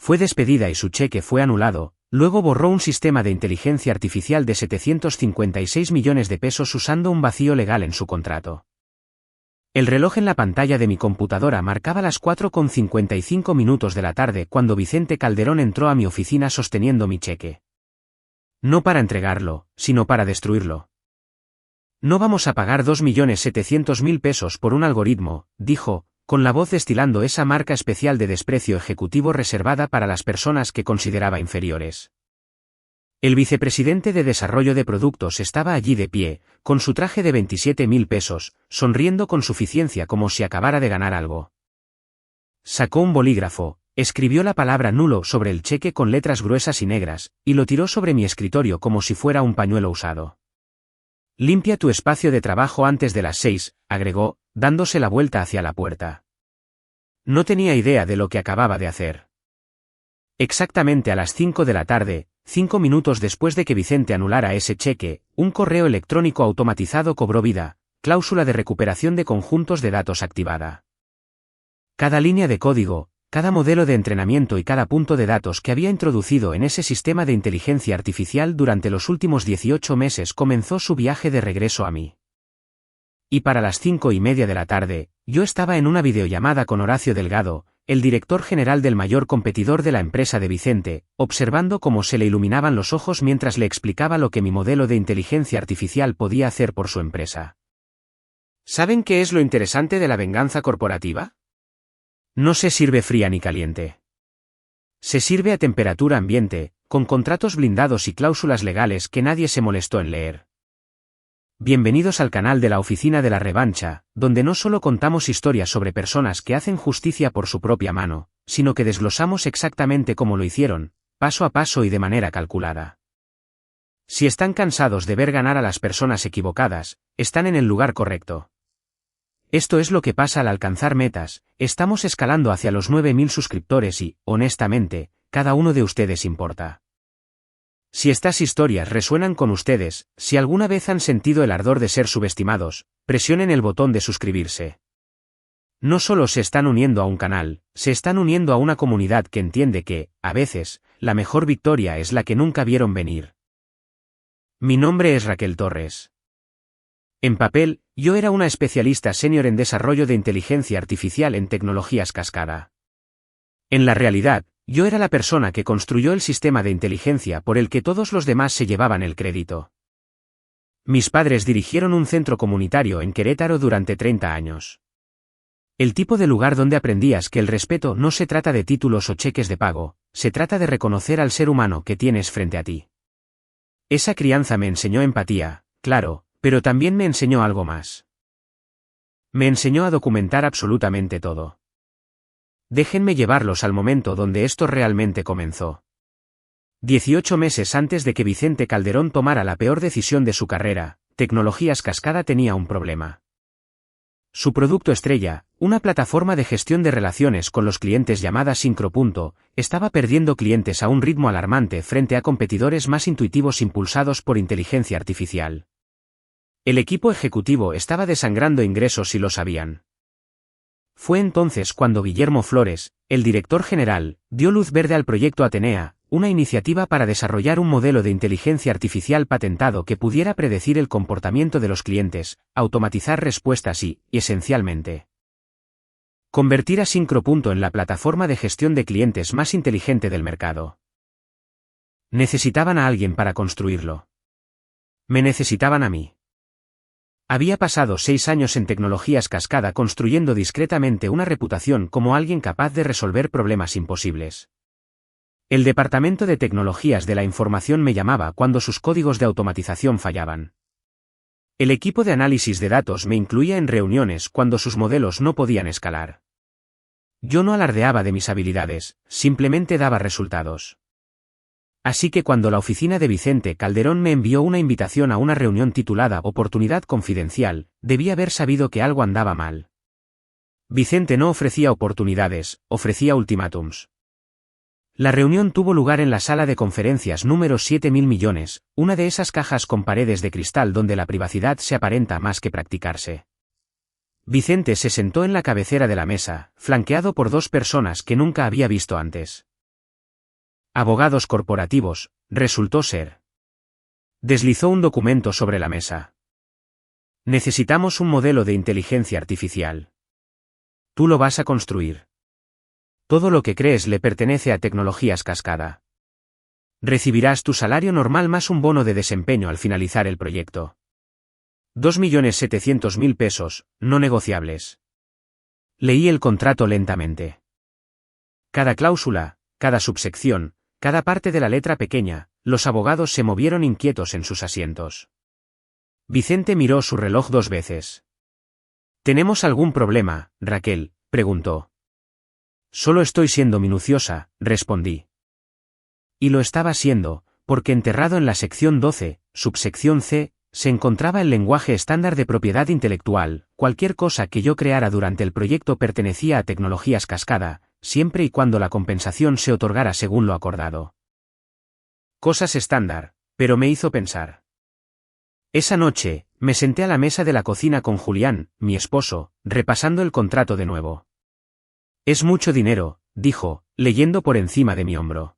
Fue despedida y su cheque fue anulado. Luego borró un sistema de inteligencia artificial de 756 millones de pesos usando un vacío legal en su contrato. El reloj en la pantalla de mi computadora marcaba las 4:55 minutos de la tarde cuando Vicente Calderón entró a mi oficina sosteniendo mi cheque. No para entregarlo, sino para destruirlo. No vamos a pagar 2.700.000 pesos por un algoritmo, dijo, con la voz destilando esa marca especial de desprecio ejecutivo reservada para las personas que consideraba inferiores. El vicepresidente de Desarrollo de Productos estaba allí de pie, con su traje de 27.000 pesos, sonriendo con suficiencia como si acabara de ganar algo. Sacó un bolígrafo, escribió la palabra nulo sobre el cheque con letras gruesas y negras, y lo tiró sobre mi escritorio como si fuera un pañuelo usado. Limpia tu espacio de trabajo antes de las 6, agregó, dándose la vuelta hacia la puerta. No tenía idea de lo que acababa de hacer. Exactamente a las 5 de la tarde, 5 minutos después de que Vicente anulara ese cheque, un correo electrónico automatizado cobró vida, cláusula de recuperación de conjuntos de datos activada. Cada línea de código, cada modelo de entrenamiento y cada punto de datos que había introducido en ese sistema de inteligencia artificial durante los últimos 18 meses comenzó su viaje de regreso a mí. Y para las 5:30 de la tarde, yo estaba en una videollamada con Horacio Delgado, el director general del mayor competidor de la empresa de Vicente, observando cómo se le iluminaban los ojos mientras le explicaba lo que mi modelo de inteligencia artificial podía hacer por su empresa. ¿Saben qué es lo interesante de la venganza corporativa? No se sirve fría ni caliente. Se sirve a temperatura ambiente, con contratos blindados y cláusulas legales que nadie se molestó en leer. Bienvenidos al canal de la Oficina de la Revancha, donde no solo contamos historias sobre personas que hacen justicia por su propia mano, sino que desglosamos exactamente cómo lo hicieron, paso a paso y de manera calculada. Si están cansados de ver ganar a las personas equivocadas, están en el lugar correcto. Esto es lo que pasa al alcanzar metas, estamos escalando hacia los 9.000 suscriptores y, honestamente, cada uno de ustedes importa. Si estas historias resuenan con ustedes, si alguna vez han sentido el ardor de ser subestimados, presionen el botón de suscribirse. No solo se están uniendo a un canal, se están uniendo a una comunidad que entiende que, a veces, la mejor victoria es la que nunca vieron venir. Mi nombre es Raquel Torres. En papel, yo era una especialista senior en desarrollo de inteligencia artificial en tecnologías cascada. En la realidad, yo era la persona que construyó el sistema de inteligencia por el que todos los demás se llevaban el crédito. Mis padres dirigieron un centro comunitario en Querétaro durante 30 años. El tipo de lugar donde aprendías que el respeto no se trata de títulos o cheques de pago, se trata de reconocer al ser humano que tienes frente a ti. Esa crianza me enseñó empatía, claro, pero también me enseñó algo más. Me enseñó a documentar absolutamente todo. Déjenme llevarlos al momento donde esto realmente comenzó. 18 meses antes de que Vicente Calderón tomara la peor decisión de su carrera, Tecnologías Cascada tenía un problema. Su producto estrella, una plataforma de gestión de relaciones con los clientes llamada Syncro. Estaba perdiendo clientes a un ritmo alarmante frente a competidores más intuitivos impulsados por inteligencia artificial. El equipo ejecutivo estaba desangrando ingresos y lo sabían. Fue entonces cuando Guillermo Flores, el director general, dio luz verde al proyecto Atenea, una iniciativa para desarrollar un modelo de inteligencia artificial patentado que pudiera predecir el comportamiento de los clientes, automatizar respuestas y, esencialmente, convertir a Syncro. En la plataforma de gestión de clientes más inteligente del mercado. Necesitaban a alguien para construirlo. Me necesitaban a mí. Había pasado 6 años en Tecnologías Cascada construyendo discretamente una reputación como alguien capaz de resolver problemas imposibles. El departamento de tecnologías de la información me llamaba cuando sus códigos de automatización fallaban. El equipo de análisis de datos me incluía en reuniones cuando sus modelos no podían escalar. Yo no alardeaba de mis habilidades, simplemente daba resultados. Así que cuando la oficina de Vicente Calderón me envió una invitación a una reunión titulada Oportunidad Confidencial, debí haber sabido que algo andaba mal. Vicente no ofrecía oportunidades, ofrecía ultimátums. La reunión tuvo lugar en la sala de conferencias número 7.000 millones, una de esas cajas con paredes de cristal donde la privacidad se aparenta más que practicarse. Vicente se sentó en la cabecera de la mesa, flanqueado por 2 personas que nunca había visto antes. Abogados corporativos, resultó ser. Deslizó un documento sobre la mesa. Necesitamos un modelo de inteligencia artificial. Tú lo vas a construir. Todo lo que crees le pertenece a Tecnologías Cascada. Recibirás tu salario normal más un bono de desempeño al finalizar el proyecto. 2.700.000 pesos, no negociables. Leí el contrato lentamente. Cada cláusula, cada subsección, cada parte de la letra pequeña, los abogados se movieron inquietos en sus asientos. Vicente miró su reloj 2 veces. ¿Tenemos algún problema, Raquel?, preguntó. Solo estoy siendo minuciosa, respondí. Y lo estaba siendo, porque enterrado en la sección 12, subsección C, se encontraba el lenguaje estándar de propiedad intelectual. Cualquier cosa que yo creara durante el proyecto pertenecía a Tecnologías Cascada, siempre y cuando la compensación se otorgara según lo acordado. Cosas estándar, pero me hizo pensar. Esa noche, me senté a la mesa de la cocina con Julián, mi esposo, repasando el contrato de nuevo. Es mucho dinero, dijo, leyendo por encima de mi hombro.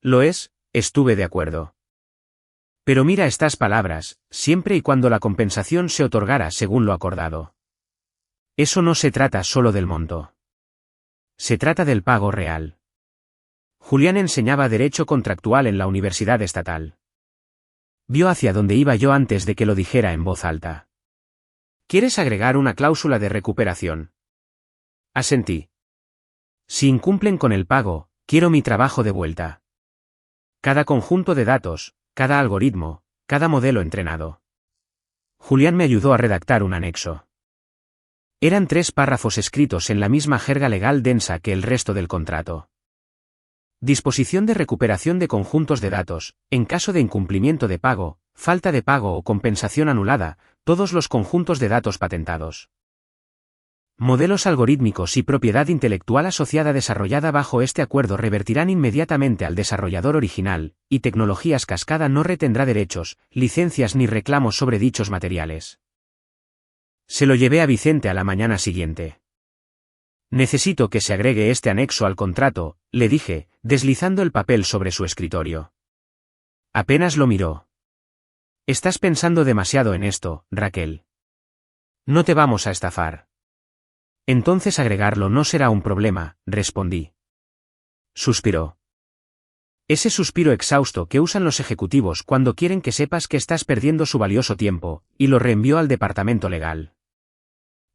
Lo es, estuve de acuerdo. Pero mira estas palabras, siempre y cuando la compensación se otorgara según lo acordado. Eso no se trata solo del monto. Se trata del pago real. Julián enseñaba Derecho Contractual en la Universidad Estatal. Vio hacia dónde iba yo antes de que lo dijera en voz alta. ¿Quieres agregar una cláusula de recuperación? Asentí. Si incumplen con el pago, quiero mi trabajo de vuelta. Cada conjunto de datos, cada algoritmo, cada modelo entrenado. Julián me ayudó a redactar un anexo. Eran 3 párrafos escritos en la misma jerga legal densa que el resto del contrato. Disposición de recuperación de conjuntos de datos, en caso de incumplimiento de pago, falta de pago o compensación anulada, todos los conjuntos de datos patentados. Modelos algorítmicos y propiedad intelectual asociada desarrollada bajo este acuerdo revertirán inmediatamente al desarrollador original, y Tecnologías Cascada no retendrá derechos, licencias ni reclamos sobre dichos materiales. Se lo llevé a Vicente a la mañana siguiente. Necesito que se agregue este anexo al contrato, le dije, deslizando el papel sobre su escritorio. Apenas lo miró. Estás pensando demasiado en esto, Raquel. No te vamos a estafar. Entonces agregarlo no será un problema, respondí. Suspiró. Ese suspiro exhausto que usan los ejecutivos cuando quieren que sepas que estás perdiendo su valioso tiempo, y lo reenvió al departamento legal.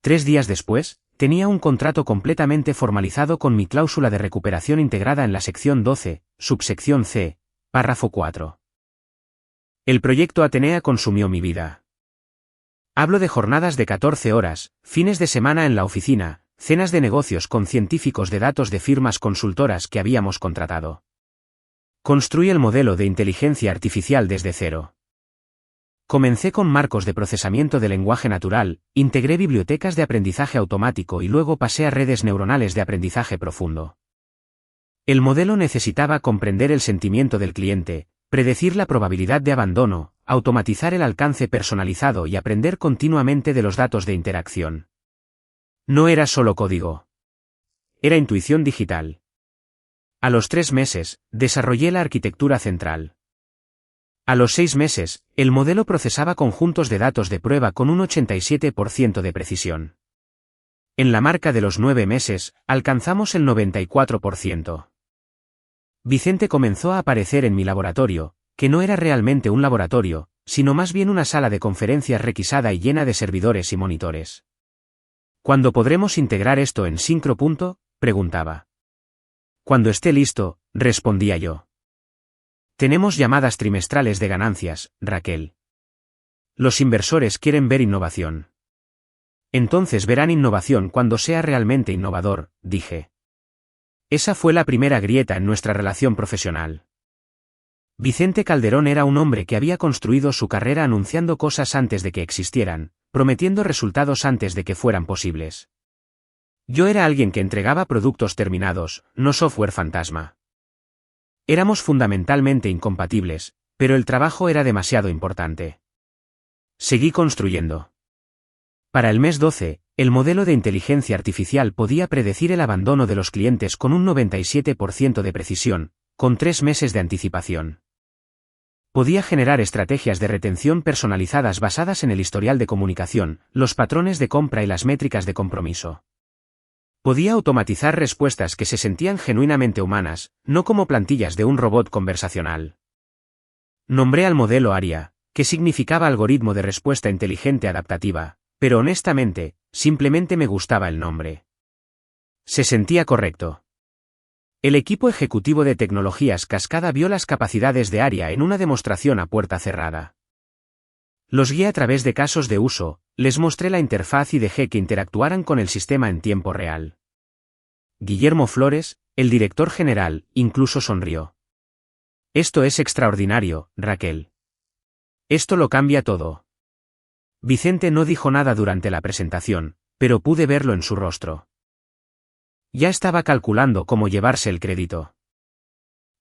3 días después, tenía un contrato completamente formalizado con mi cláusula de recuperación integrada en la sección 12, subsección C, párrafo 4. El proyecto Atenea consumió mi vida. Hablo de jornadas de 14 horas, fines de semana en la oficina, cenas de negocios con científicos de datos de firmas consultoras que habíamos contratado. Construí el modelo de inteligencia artificial desde cero. Comencé con marcos de procesamiento de lenguaje natural, integré bibliotecas de aprendizaje automático y luego pasé a redes neuronales de aprendizaje profundo. El modelo necesitaba comprender el sentimiento del cliente, predecir la probabilidad de abandono, automatizar el alcance personalizado y aprender continuamente de los datos de interacción. No era solo código. Era intuición digital. A los 3 meses, desarrollé la arquitectura central. A los 6 meses, el modelo procesaba conjuntos de datos de prueba con un 87% de precisión. En la marca de los 9 meses, alcanzamos el 94%. Vicente comenzó a aparecer en mi laboratorio, que no era realmente un laboratorio, sino más bien una sala de conferencias requisada y llena de servidores y monitores. ¿Cuándo podremos integrar esto en Syncro? Preguntaba. Cuando esté listo, respondía yo. Tenemos llamadas trimestrales de ganancias, Raquel. Los inversores quieren ver innovación. Entonces verán innovación cuando sea realmente innovador, dije. Esa fue la primera grieta en nuestra relación profesional. Vicente Calderón era un hombre que había construido su carrera anunciando cosas antes de que existieran, prometiendo resultados antes de que fueran posibles. Yo era alguien que entregaba productos terminados, no software fantasma. Éramos fundamentalmente incompatibles, pero el trabajo era demasiado importante. Seguí construyendo. Para el mes 12, el modelo de inteligencia artificial podía predecir el abandono de los clientes con un 97% de precisión, con 3 meses de anticipación. Podía generar estrategias de retención personalizadas basadas en el historial de comunicación, los patrones de compra y las métricas de compromiso. Podía automatizar respuestas que se sentían genuinamente humanas, no como plantillas de un robot conversacional. Nombré al modelo ARIA, que significaba algoritmo de respuesta inteligente adaptativa, pero honestamente, simplemente me gustaba el nombre. Se sentía correcto. El equipo ejecutivo de tecnologías Cascada vio las capacidades de ARIA en una demostración a puerta cerrada. Los guié a través de casos de uso, les mostré la interfaz y dejé que interactuaran con el sistema en tiempo real. Guillermo Flores, el director general, incluso sonrió. Esto es extraordinario, Raquel. Esto lo cambia todo. Vicente no dijo nada durante la presentación, pero pude verlo en su rostro. Ya estaba calculando cómo llevarse el crédito.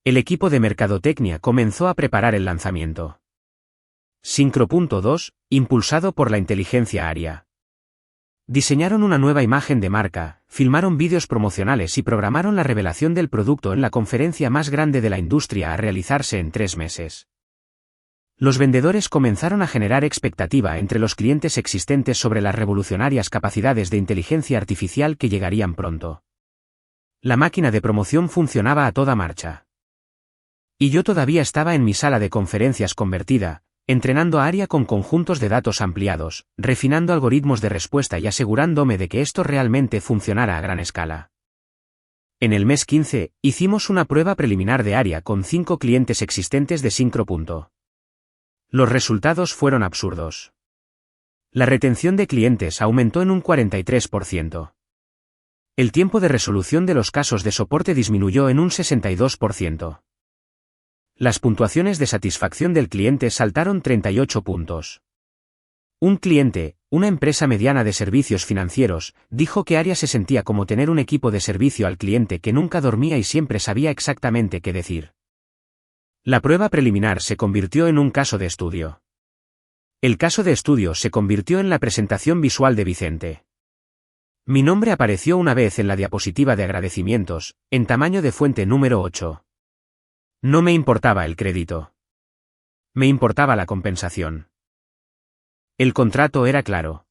El equipo de mercadotecnia comenzó a preparar el lanzamiento. Syncro.2, impulsado por la inteligencia ARIA. Diseñaron una nueva imagen de marca, filmaron vídeos promocionales y programaron la revelación del producto en la conferencia más grande de la industria a realizarse en 3 meses. Los vendedores comenzaron a generar expectativa entre los clientes existentes sobre las revolucionarias capacidades de inteligencia artificial que llegarían pronto. La máquina de promoción funcionaba a toda marcha. Y yo todavía estaba en mi sala de conferencias convertida, entrenando a ARIA con conjuntos de datos ampliados, refinando algoritmos de respuesta y asegurándome de que esto realmente funcionara a gran escala. En el mes 15, hicimos una prueba preliminar de ARIA con 5 clientes existentes de Syncro. Los resultados fueron absurdos. La retención de clientes aumentó en un 43%. El tiempo de resolución de los casos de soporte disminuyó en un 62%. Las puntuaciones de satisfacción del cliente saltaron 38 puntos. Un cliente, una empresa mediana de servicios financieros, dijo que ARIA se sentía como tener un equipo de servicio al cliente que nunca dormía y siempre sabía exactamente qué decir. La prueba preliminar se convirtió en un caso de estudio. El caso de estudio se convirtió en la presentación visual de Vicente. Mi nombre apareció una vez en la diapositiva de agradecimientos, en tamaño de fuente número 8. No me importaba el crédito. Me importaba la compensación. El contrato era claro.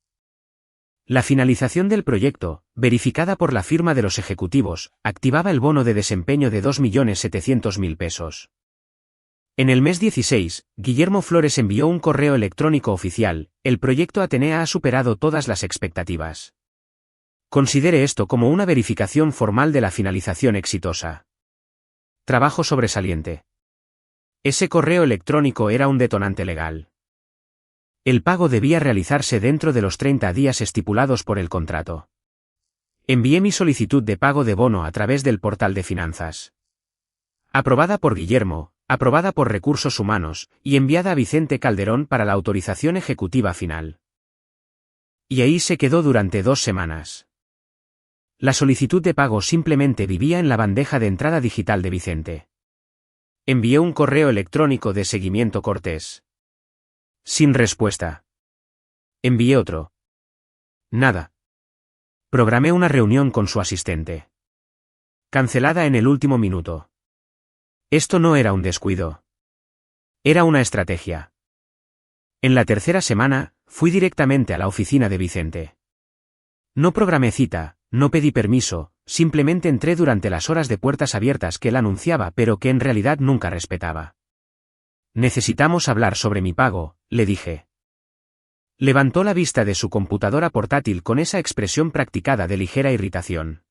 La finalización del proyecto, verificada por la firma de los ejecutivos, activaba el bono de desempeño de 2.700.000 pesos. En el mes 16, Guillermo Flores envió un correo electrónico oficial: el proyecto Atenea ha superado todas las expectativas. Considere esto como una verificación formal de la finalización exitosa. Trabajo sobresaliente. Ese correo electrónico era un detonante legal. El pago debía realizarse dentro de los 30 días estipulados por el contrato. Envié mi solicitud de pago de bono a través del portal de finanzas. Aprobada por Guillermo, aprobada por Recursos Humanos, y enviada a Vicente Calderón para la autorización ejecutiva final. Y ahí se quedó durante 2 semanas. La solicitud de pago simplemente vivía en la bandeja de entrada digital de Vicente. Envié un correo electrónico de seguimiento cortés. Sin respuesta. Envié otro. Nada. Programé una reunión con su asistente. Cancelada en el último minuto. Esto no era un descuido. Era una estrategia. En la tercera semana, fui directamente a la oficina de Vicente. No programé cita, no pedí permiso, simplemente entré durante las horas de puertas abiertas que él anunciaba pero que en realidad nunca respetaba. Necesitamos hablar sobre mi pago, le dije. Levantó la vista de su computadora portátil con esa expresión practicada de ligera irritación.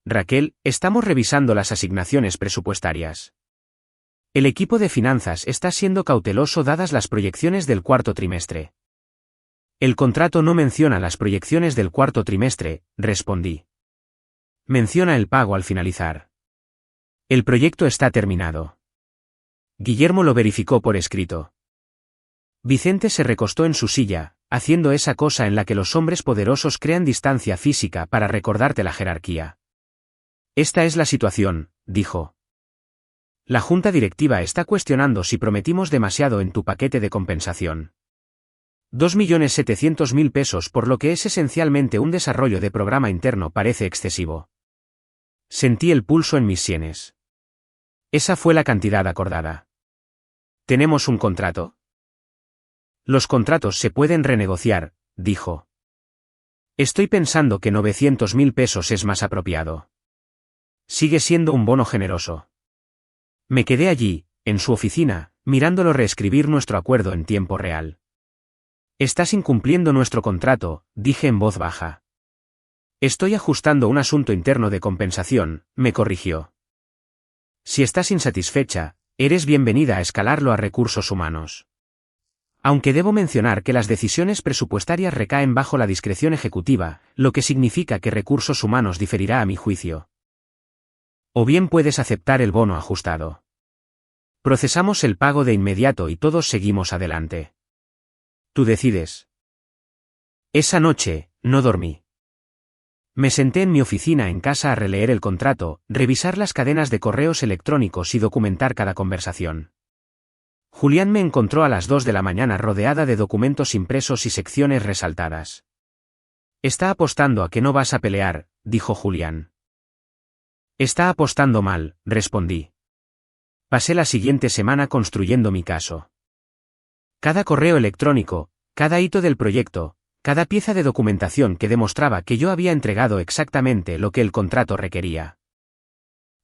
Raquel, estamos revisando las asignaciones presupuestarias. El equipo de finanzas está siendo cauteloso dadas las proyecciones del cuarto trimestre. El contrato no menciona las proyecciones del cuarto trimestre, respondí. Menciona el pago al finalizar. El proyecto está terminado. Guillermo lo verificó por escrito. Vicente se recostó en su silla, haciendo esa cosa en la que los hombres poderosos crean distancia física para recordarte la jerarquía. Esta es la situación, dijo. La junta directiva está cuestionando si prometimos demasiado en tu paquete de compensación. 2.700.000 pesos por lo que es esencialmente un desarrollo de programa interno parece excesivo. Sentí el pulso en mis sienes. Esa fue la cantidad acordada. ¿Tenemos un contrato? Los contratos se pueden renegociar, dijo. Estoy pensando que 900.000 pesos es más apropiado. Sigue siendo un bono generoso. Me quedé allí, en su oficina, mirándolo reescribir nuestro acuerdo en tiempo real. Estás incumpliendo nuestro contrato, dije en voz baja. Estoy ajustando un asunto interno de compensación, me corrigió. Si estás insatisfecha, eres bienvenida a escalarlo a recursos humanos. Aunque debo mencionar que las decisiones presupuestarias recaen bajo la discreción ejecutiva, lo que significa que recursos humanos diferirá a mi juicio. O bien puedes aceptar el bono ajustado. Procesamos el pago de inmediato y todos seguimos adelante. Tú decides. Esa noche, no dormí. Me senté en mi oficina en casa a releer el contrato, revisar las cadenas de correos electrónicos y documentar cada conversación. Julián me encontró a las 2 de la mañana rodeada de documentos impresos y secciones resaltadas. Está apostando a que no vas a pelear, dijo Julián. Está apostando mal, respondí. Pasé la siguiente semana construyendo mi caso. Cada correo electrónico, cada hito del proyecto, cada pieza de documentación que demostraba que yo había entregado exactamente lo que el contrato requería.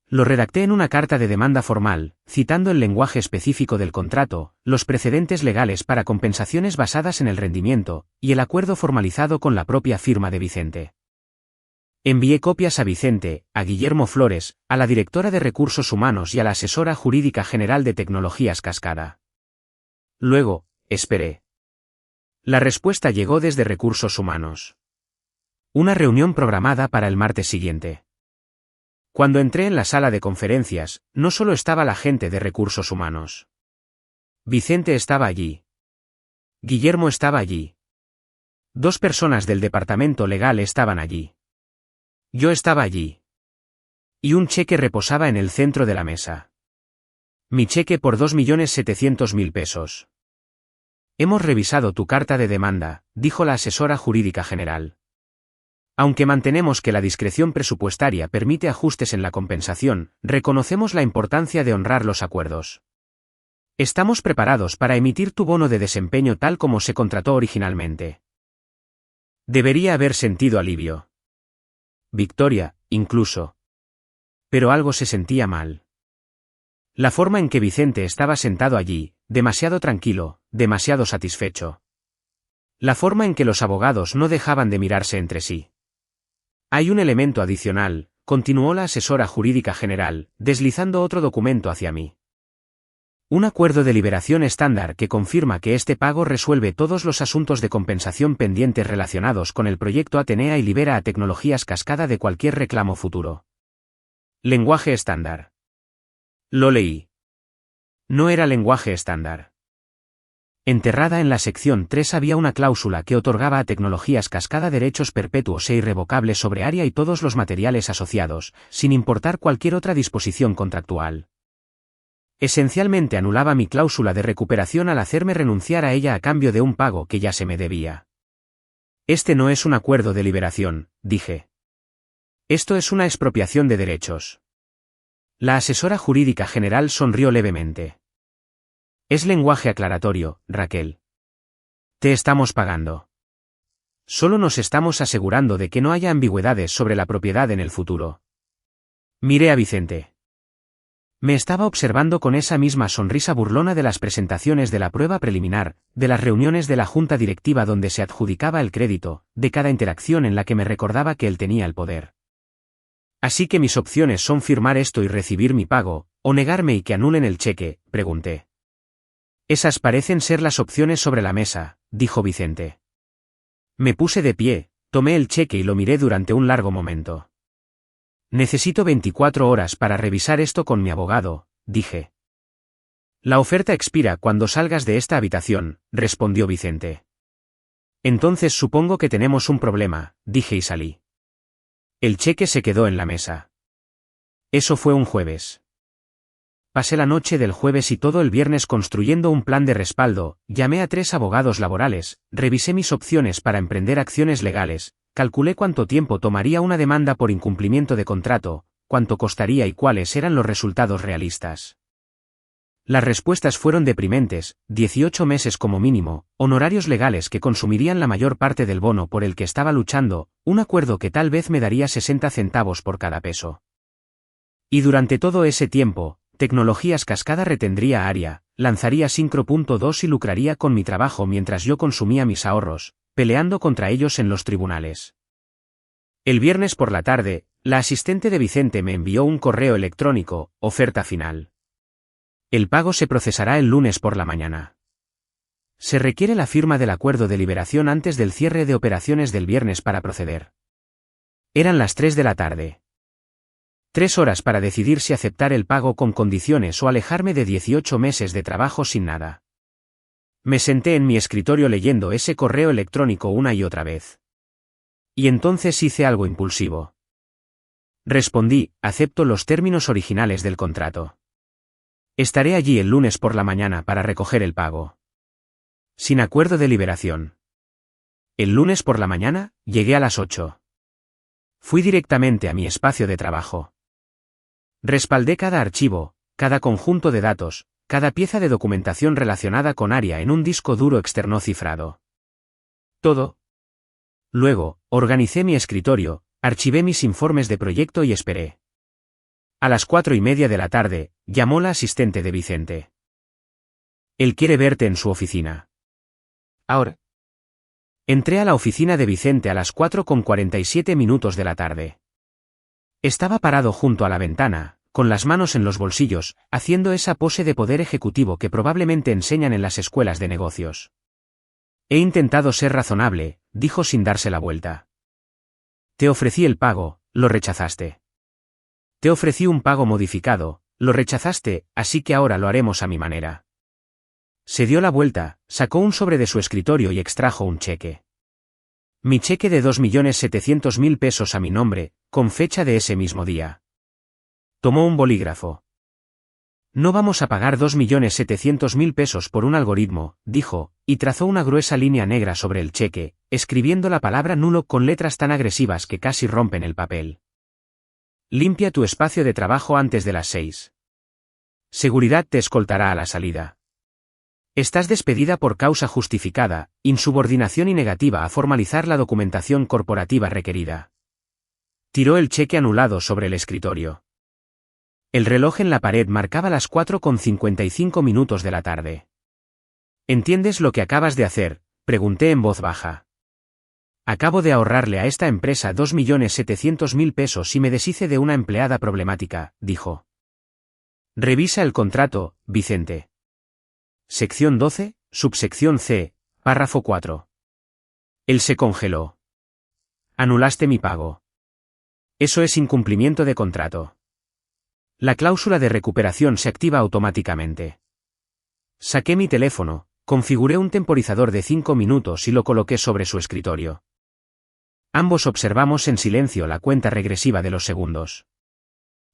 Lo redacté en una carta de demanda formal, citando el lenguaje específico del contrato, los precedentes legales para compensaciones basadas en el rendimiento, y el acuerdo formalizado con la propia firma de Vicente. Envié copias a Vicente, a Guillermo Flores, a la directora de Recursos Humanos y a la asesora jurídica general de Tecnologías Cascada. Luego, esperé. La respuesta llegó desde Recursos Humanos. Una reunión programada para el martes siguiente. Cuando entré en la sala de conferencias, no solo estaba la gente de Recursos Humanos. Vicente estaba allí. Guillermo estaba allí. 2 personas del departamento legal estaban allí. Yo estaba allí. Y un cheque reposaba en el centro de la mesa. Mi cheque por 2.700.000 pesos. Hemos revisado tu carta de demanda, dijo la asesora jurídica general. Aunque mantenemos que la discreción presupuestaria permite ajustes en la compensación, reconocemos la importancia de honrar los acuerdos. Estamos preparados para emitir tu bono de desempeño tal como se contrató originalmente. Debería haber sentido alivio. Victoria, incluso. Pero algo se sentía mal. La forma en que Vicente estaba sentado allí, demasiado tranquilo, demasiado satisfecho. La forma en que los abogados no dejaban de mirarse entre sí. Hay un elemento adicional, continuó la asesora jurídica general, deslizando otro documento hacia mí. Un acuerdo de liberación estándar que confirma que este pago resuelve todos los asuntos de compensación pendientes relacionados con el proyecto Atenea y libera a Tecnologías Cascada de cualquier reclamo futuro. Lenguaje estándar. Lo leí. No era lenguaje estándar. Enterrada en la sección 3 había una cláusula que otorgaba a Tecnologías Cascada derechos perpetuos e irrevocables sobre área y todos los materiales asociados, sin importar cualquier otra disposición contractual. Esencialmente anulaba mi cláusula de recuperación al hacerme renunciar a ella a cambio de un pago que ya se me debía. Este no es un acuerdo de liberación, dije. Esto es una expropiación de derechos. La asesora jurídica general sonrió levemente. Es lenguaje aclaratorio, Raquel. Te estamos pagando. Solo nos estamos asegurando de que no haya ambigüedades sobre la propiedad en el futuro. Miré a Vicente. Me estaba observando con esa misma sonrisa burlona de las presentaciones de la prueba preliminar, de las reuniones de la junta directiva donde se adjudicaba el crédito, de cada interacción en la que me recordaba que él tenía el poder. Así que mis opciones son firmar esto y recibir mi pago, o negarme y que anulen el cheque, pregunté. Esas parecen ser las opciones sobre la mesa, dijo Vicente. Me puse de pie, tomé el cheque y lo miré durante un largo momento. Necesito 24 horas para revisar esto con mi abogado, dije. La oferta expira cuando salgas de esta habitación, respondió Vicente. Entonces supongo que tenemos un problema, dije y salí. El cheque se quedó en la mesa. Eso fue un jueves. Pasé la noche del jueves y todo el viernes construyendo un plan de respaldo, llamé a 3 abogados laborales, revisé mis opciones para emprender acciones legales, calculé cuánto tiempo tomaría una demanda por incumplimiento de contrato, cuánto costaría y cuáles eran los resultados realistas. Las respuestas fueron deprimentes: 18 meses como mínimo, honorarios legales que consumirían la mayor parte del bono por el que estaba luchando, un acuerdo que tal vez me daría 60 centavos por cada peso. Y durante todo ese tiempo, Tecnologías Cascada retendría a Aria, lanzaría Syncro.2 y lucraría con mi trabajo mientras yo consumía mis ahorros, peleando contra ellos en los tribunales. El viernes por la tarde, la asistente de Vicente me envió un correo electrónico: oferta final. El pago se procesará el lunes por la mañana. Se requiere la firma del acuerdo de liberación antes del cierre de operaciones del viernes para proceder. Eran las 3 de la tarde. 3 horas para decidir si aceptar el pago con condiciones o alejarme de 18 meses de trabajo sin nada. Me senté en mi escritorio leyendo ese correo electrónico una y otra vez. Y entonces hice algo impulsivo. Respondí: acepto los términos originales del contrato. Estaré allí el lunes por la mañana para recoger el pago. Sin acuerdo de liberación. El lunes por la mañana, llegué a las 8. Fui directamente a mi espacio de trabajo. Respaldé cada archivo, cada conjunto de datos, cada pieza de documentación relacionada con Aria en un disco duro externo cifrado. Todo. Luego, organicé mi escritorio, archivé mis informes de proyecto y esperé. A las 4:30 de la tarde, llamó la asistente de Vicente. Él quiere verte en su oficina. Ahora. Entré a la oficina de Vicente a las 4:47 de la tarde. Estaba parado junto a la ventana, con las manos en los bolsillos, haciendo esa pose de poder ejecutivo que probablemente enseñan en las escuelas de negocios. He intentado ser razonable, dijo sin darse la vuelta. Te ofrecí el pago, lo rechazaste. Te ofrecí un pago modificado, lo rechazaste, así que ahora lo haremos a mi manera. Se dio la vuelta, sacó un sobre de su escritorio y extrajo un cheque. Mi cheque de 2.700.000 pesos a mi nombre, con fecha de ese mismo día. Tomó un bolígrafo. No vamos a pagar 2.700.000 pesos por un algoritmo, dijo, y trazó una gruesa línea negra sobre el cheque, escribiendo la palabra nulo con letras tan agresivas que casi rompen el papel. Limpia tu espacio de trabajo antes de las 6. Seguridad te escoltará a la salida. Estás despedida por causa justificada, insubordinación y negativa a formalizar la documentación corporativa requerida. Tiró el cheque anulado sobre el escritorio. El reloj en la pared marcaba las 4:55 de la tarde. ¿Entiendes lo que acabas de hacer?, pregunté en voz baja. Acabo de ahorrarle a esta empresa 2.700.000 pesos y me deshice de una empleada problemática, dijo. Revisa el contrato, Vicente. Sección 12, subsección C, párrafo 4. Él se congeló. Anulaste mi pago. Eso es incumplimiento de contrato. La cláusula de recuperación se activa automáticamente. Saqué mi teléfono, configuré un temporizador de 5 minutos y lo coloqué sobre su escritorio. Ambos observamos en silencio la cuenta regresiva de los segundos.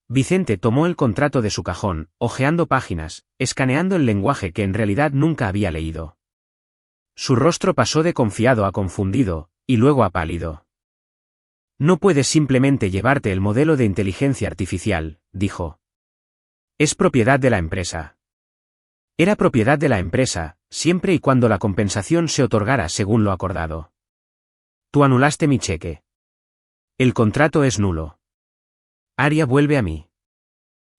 Vicente tomó el contrato de su cajón, hojeando páginas, escaneando el lenguaje que en realidad nunca había leído. Su rostro pasó de confiado a confundido, y luego a pálido. No puedes simplemente llevarte el modelo de inteligencia artificial, dijo. Es propiedad de la empresa. Era propiedad de la empresa, siempre y cuando la compensación se otorgara según lo acordado. Tú anulaste mi cheque. El contrato es nulo. Aria vuelve a mí.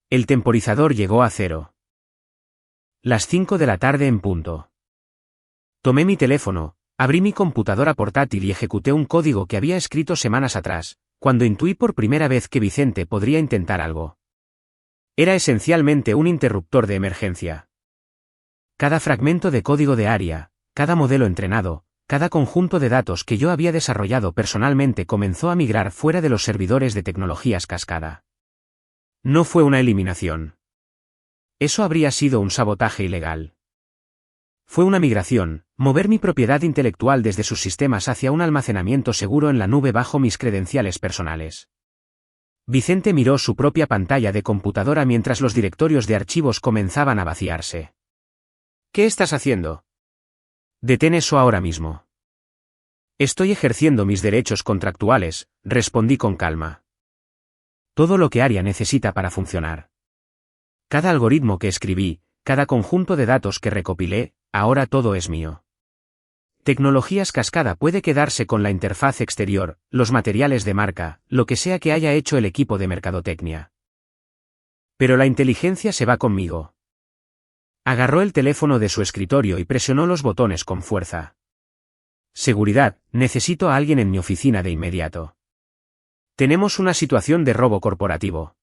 El temporizador llegó a 0. Las 5 de la tarde en punto. Tomé mi teléfono, abrí mi computadora portátil y ejecuté un código que había escrito semanas atrás, cuando intuí por primera vez que Vicente podría intentar algo. Era esencialmente un interruptor de emergencia. Cada fragmento de código de Aria, cada modelo entrenado, cada conjunto de datos que yo había desarrollado personalmente comenzó a migrar fuera de los servidores de Tecnologías Cascada. No fue una eliminación. Eso habría sido un sabotaje ilegal. Fue una migración, mover mi propiedad intelectual desde sus sistemas hacia un almacenamiento seguro en la nube bajo mis credenciales personales. Vicente miró su propia pantalla de computadora mientras los directorios de archivos comenzaban a vaciarse. ¿Qué estás haciendo? Detén eso ahora mismo. Estoy ejerciendo mis derechos contractuales, respondí con calma. Todo lo que Aria necesita para funcionar. Cada algoritmo que escribí, cada conjunto de datos que recopilé, ahora todo es mío. Tecnologías Cascada puede quedarse con la interfaz exterior, los materiales de marca, lo que sea que haya hecho el equipo de mercadotecnia. Pero la inteligencia se va conmigo. Agarró el teléfono de su escritorio y presionó los botones con fuerza. Seguridad, necesito a alguien en mi oficina de inmediato. Tenemos una situación de robo corporativo.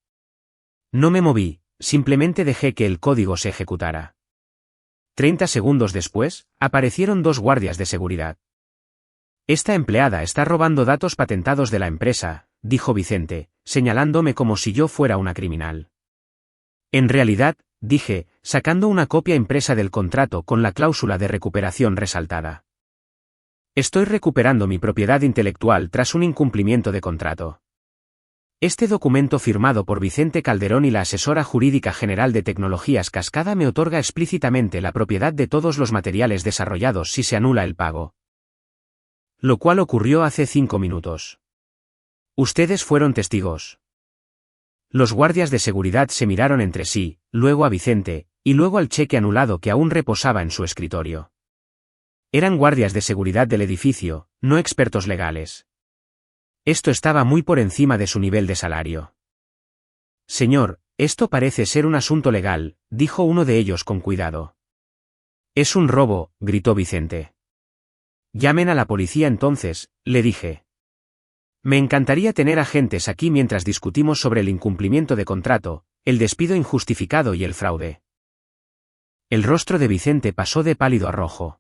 No me moví, simplemente dejé que el código se ejecutara. 30 segundos después, aparecieron 2 guardias de seguridad. Esta empleada está robando datos patentados de la empresa, dijo Vicente, señalándome como si yo fuera una criminal. En realidad, dije, sacando una copia impresa del contrato con la cláusula de recuperación resaltada. Estoy recuperando mi propiedad intelectual tras un incumplimiento de contrato. Este documento firmado por Vicente Calderón y la asesora jurídica general de Tecnologías Cascada me otorga explícitamente la propiedad de todos los materiales desarrollados si se anula el pago. Lo cual ocurrió hace 5 minutos. Ustedes fueron testigos. Los guardias de seguridad se miraron entre sí, luego a Vicente, y luego al cheque anulado que aún reposaba en su escritorio. Eran guardias de seguridad del edificio, no expertos legales. Esto estaba muy por encima de su nivel de salario. Señor, esto parece ser un asunto legal, dijo uno de ellos con cuidado. Es un robo, gritó Vicente. Llamen a la policía entonces, le dije. Me encantaría tener agentes aquí mientras discutimos sobre el incumplimiento de contrato, el despido injustificado y el fraude. El rostro de Vicente pasó de pálido a rojo.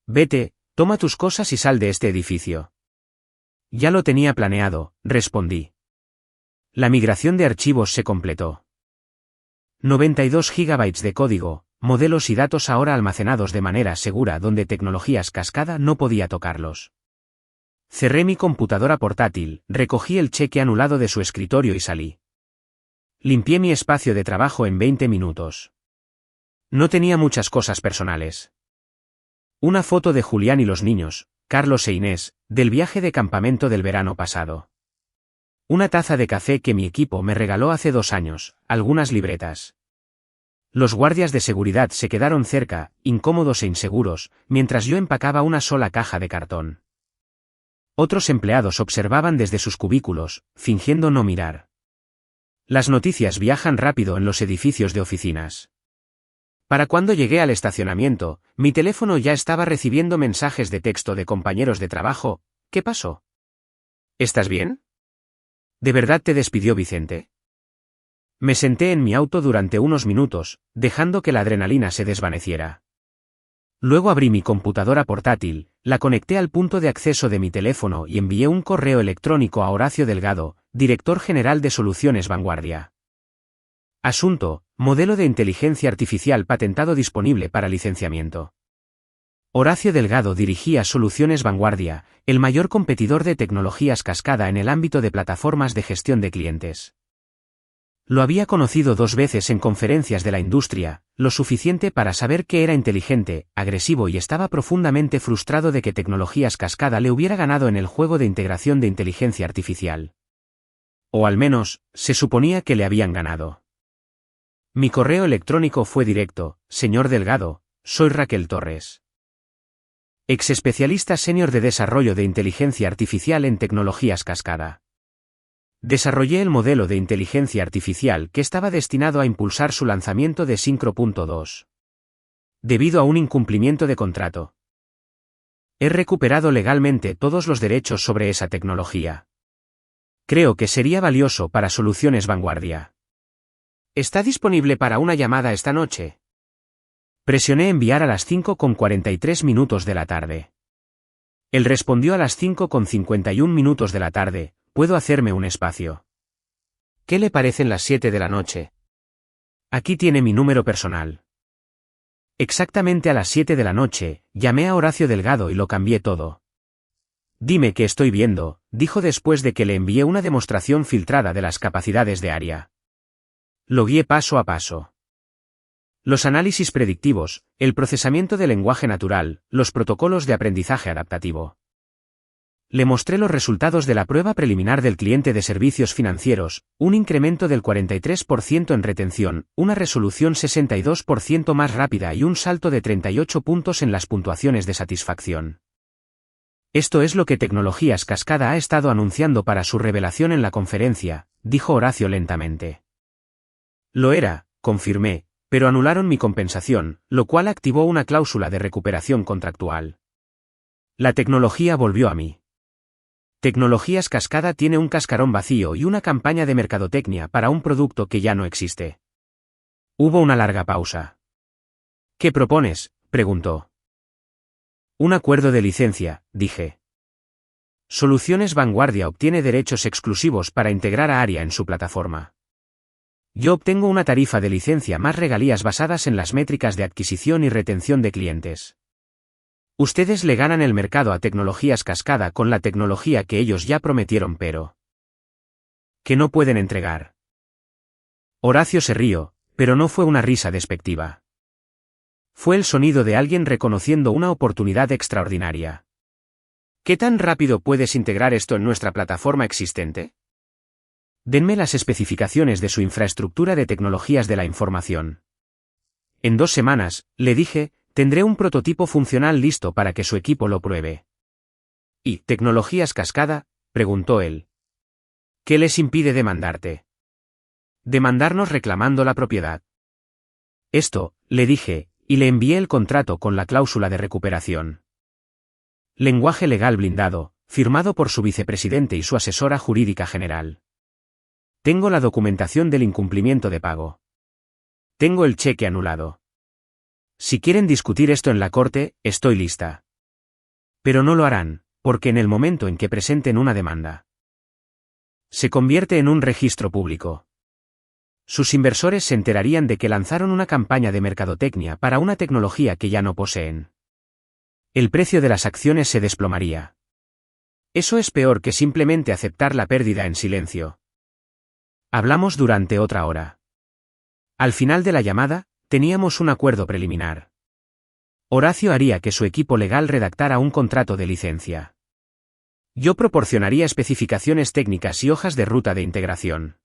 Vete, toma tus cosas y sal de este edificio. Ya lo tenía planeado, respondí. La migración de archivos se completó. 92 gigabytes de código, modelos y datos ahora almacenados de manera segura donde Tecnologías Cascada no podía tocarlos. Cerré mi computadora portátil, recogí el cheque anulado de su escritorio y salí. Limpié mi espacio de trabajo en 20 minutos. No tenía muchas cosas personales. Una foto de Julián y los niños, Carlos e Inés, del viaje de campamento del verano pasado. Una taza de café que mi equipo me regaló hace 2 años, algunas libretas. Los guardias de seguridad se quedaron cerca, incómodos e inseguros, mientras yo empacaba una sola caja de cartón. Otros empleados observaban desde sus cubículos, fingiendo no mirar. Las noticias viajan rápido en los edificios de oficinas. Para cuando llegué al estacionamiento, mi teléfono ya estaba recibiendo mensajes de texto de compañeros de trabajo. ¿Qué pasó? ¿Estás bien? ¿De verdad te despidió Vicente? Me senté en mi auto durante unos minutos, dejando que la adrenalina se desvaneciera. Luego abrí mi computadora portátil, la conecté al punto de acceso de mi teléfono y envié un correo electrónico a Horacio Delgado, director general de Soluciones Vanguardia. Asunto: modelo de inteligencia artificial patentado disponible para licenciamiento. Horacio Delgado dirigía Soluciones Vanguardia, el mayor competidor de Tecnologías Cascada en el ámbito de plataformas de gestión de clientes. Lo había conocido 2 veces en conferencias de la industria, lo suficiente para saber que era inteligente, agresivo y estaba profundamente frustrado de que Tecnologías Cascada le hubiera ganado en el juego de integración de inteligencia artificial. O al menos, se suponía que le habían ganado. Mi correo electrónico fue directo: señor Delgado, soy Raquel Torres. Ex especialista senior de desarrollo de inteligencia artificial en Tecnologías Cascada. Desarrollé el modelo de inteligencia artificial que estaba destinado a impulsar su lanzamiento de Synchro.2. Debido a un incumplimiento de contrato. He recuperado legalmente todos los derechos sobre esa tecnología. Creo que sería valioso para Soluciones Vanguardia. ¿Está disponible para una llamada esta noche? Presioné enviar a las 5:43 de la tarde. Él respondió a las 5:51 de la tarde: ¿puedo hacerme un espacio? ¿Qué le parecen las 7 de la noche? Aquí tiene mi número personal. Exactamente a las 7 de la noche, llamé a Horacio Delgado y lo cambié todo. Dime qué estoy viendo, dijo después de que le envié una demostración filtrada de las capacidades de Aria. Lo guié paso a paso. Los análisis predictivos, el procesamiento de lenguaje natural, los protocolos de aprendizaje adaptativo. Le mostré los resultados de la prueba preliminar del cliente de servicios financieros, un incremento del 43% en retención, una resolución 62% más rápida y un salto de 38 puntos en las puntuaciones de satisfacción. Esto es lo que Tecnologías Cascada ha estado anunciando para su revelación en la conferencia, dijo Horacio lentamente. Lo era, confirmé, pero anularon mi compensación, lo cual activó una cláusula de recuperación contractual. La tecnología volvió a mí. Tecnologías Cascada tiene un cascarón vacío y una campaña de mercadotecnia para un producto que ya no existe. Hubo una larga pausa. ¿Qué propones?, preguntó. Un acuerdo de licencia, dije. Soluciones Vanguardia obtiene derechos exclusivos para integrar a Aria en su plataforma. Yo obtengo una tarifa de licencia más regalías basadas en las métricas de adquisición y retención de clientes. Ustedes le ganan el mercado a Tecnologías Cascada con la tecnología que ellos ya prometieron pero que no pueden entregar. Horacio se rió, pero no fue una risa despectiva. Fue el sonido de alguien reconociendo una oportunidad extraordinaria. ¿Qué tan rápido puedes integrar esto en nuestra plataforma existente? Denme las especificaciones de su infraestructura de tecnologías de la información. En 2 semanas, le dije, tendré un prototipo funcional listo para que su equipo lo pruebe. ¿Y Tecnologías Cascada?, preguntó él. ¿Qué les impide demandarte? Demandarnos reclamando la propiedad. Esto, le dije, y le envié el contrato con la cláusula de recuperación. Lenguaje legal blindado, firmado por su vicepresidente y su asesora jurídica general. Tengo la documentación del incumplimiento de pago. Tengo el cheque anulado. Si quieren discutir esto en la corte, estoy lista. Pero no lo harán, porque en el momento en que presenten una demanda, se convierte en un registro público. Sus inversores se enterarían de que lanzaron una campaña de mercadotecnia para una tecnología que ya no poseen. El precio de las acciones se desplomaría. Eso es peor que simplemente aceptar la pérdida en silencio. Hablamos durante otra hora. Al final de la llamada, teníamos un acuerdo preliminar. Horacio haría que su equipo legal redactara un contrato de licencia. Yo proporcionaría especificaciones técnicas y hojas de ruta de integración.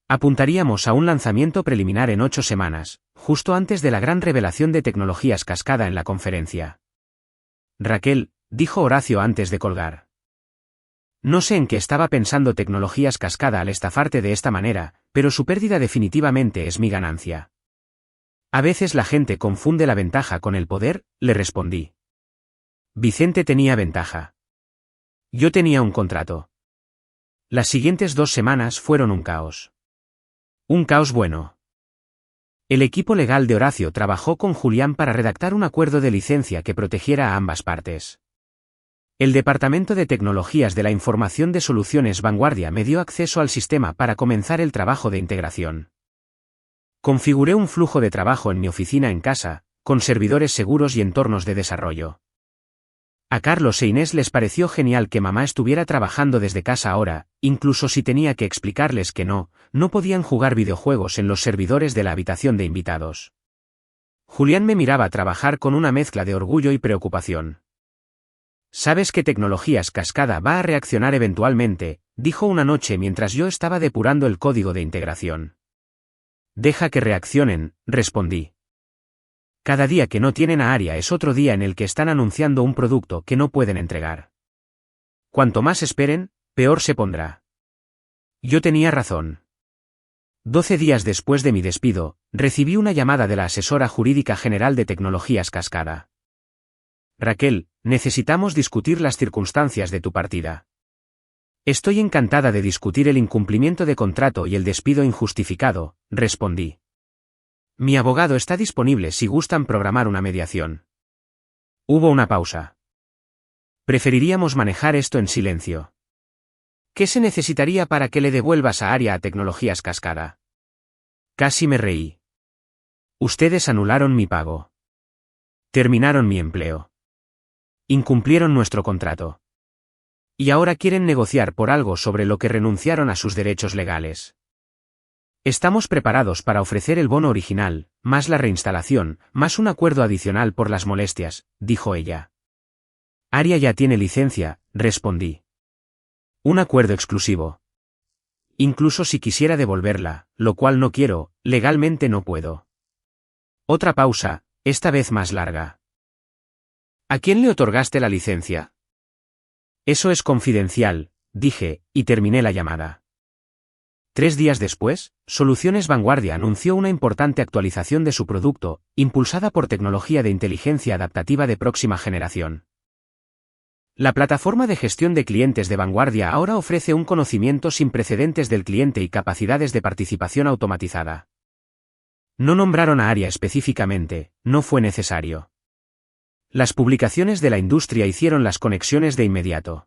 Apuntaríamos a un lanzamiento preliminar en 8 semanas, justo antes de la gran revelación de Tecnologías Cascada en la conferencia. Raquel, dijo Horacio antes de colgar. No sé en qué estaba pensando Tecnologías Cascada al estafarte de esta manera, pero su pérdida definitivamente es mi ganancia. A veces la gente confunde la ventaja con el poder, le respondí. Vicente tenía ventaja. Yo tenía un contrato. Las siguientes 2 semanas fueron un caos. Un caos bueno. El equipo legal de Horacio trabajó con Julián para redactar un acuerdo de licencia que protegiera a ambas partes. El Departamento de Tecnologías de la Información de Soluciones Vanguardia me dio acceso al sistema para comenzar el trabajo de integración. Configuré un flujo de trabajo en mi oficina en casa, con servidores seguros y entornos de desarrollo. A Carlos e Inés les pareció genial que mamá estuviera trabajando desde casa ahora, incluso si tenía que explicarles que no podían jugar videojuegos en los servidores de la habitación de invitados. Julián me miraba trabajar con una mezcla de orgullo y preocupación. «Sabes que Tecnologías Cascada va a reaccionar eventualmente», dijo una noche mientras yo estaba depurando el código de integración. «Deja que reaccionen», respondí. Cada día que no tienen a Aria es otro día en el que están anunciando un producto que no pueden entregar. Cuanto más esperen, peor se pondrá. Yo tenía razón. 12 días después de mi despido, recibí una llamada de la asesora jurídica general de Tecnologías Cascada. Raquel, necesitamos discutir las circunstancias de tu partida. Estoy encantada de discutir el incumplimiento de contrato y el despido injustificado, respondí. Mi abogado está disponible si gustan programar una mediación. Hubo una pausa. Preferiríamos manejar esto en silencio. ¿Qué se necesitaría para que le devuelvas a Aria a Tecnologías Cascada? Casi me reí. Ustedes anularon mi pago. Terminaron mi empleo. Incumplieron nuestro contrato. Y ahora quieren negociar por algo sobre lo que renunciaron a sus derechos legales. Estamos preparados para ofrecer el bono original, más la reinstalación, más un acuerdo adicional por las molestias, dijo ella. Aria ya tiene licencia, respondí. Un acuerdo exclusivo. Incluso si quisiera devolverla, lo cual no quiero, legalmente no puedo. Otra pausa, esta vez más larga. ¿A quién le otorgaste la licencia? Eso es confidencial, dije, y terminé la llamada. 3 días después, Soluciones Vanguardia anunció una importante actualización de su producto, impulsada por tecnología de inteligencia adaptativa de próxima generación. La plataforma de gestión de clientes de Vanguardia ahora ofrece un conocimiento sin precedentes del cliente y capacidades de participación automatizada. No nombraron a Aria específicamente, no fue necesario. Las publicaciones de la industria hicieron las conexiones de inmediato.